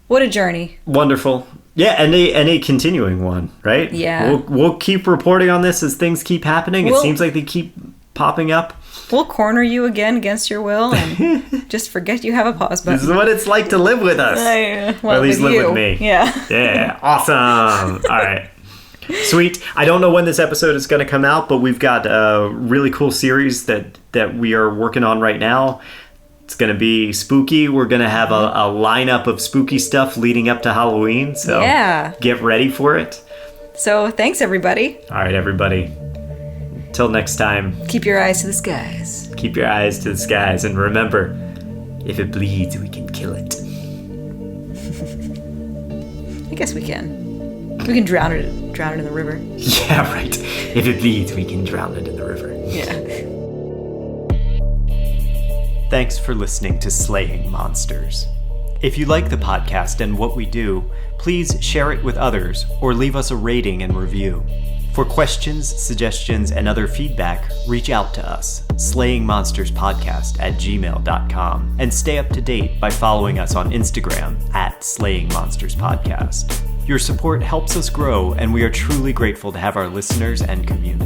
What a journey. Wonderful. Yeah, and a continuing one, right? Yeah. We'll keep reporting on this as things keep happening. It We'll- seems like they keep popping up. We'll corner you again against your will and just forget you have a pause This is button. what it's like to live with us. Well, or at least with live you. with me. Yeah. Yeah, awesome. All right. Sweet. I don't know when this episode is going to come out, but we've got a really cool series that we are working on right now. It's going to be spooky. We're going to have a lineup of spooky stuff leading up to Halloween. So Yeah. get ready for it. So thanks, everybody. All right, everybody. Till next time, Keep your eyes to the skies. keep your eyes to the skies. And remember, if it bleeds, we can kill it. I guess we can. We can drown it in the river. Yeah, right. If it bleeds, we can drown it in the river. Yeah. Thanks for listening to Slaying Monsters. If you like the podcast and what we do, please share it with others or leave us a rating and review. For questions, suggestions, and other feedback, reach out to us, slayingmonsterspodcast@gmail.com, and stay up to date by following us on Instagram @slayingmonsterspodcast. Your support helps us grow, and we are truly grateful to have our listeners and community.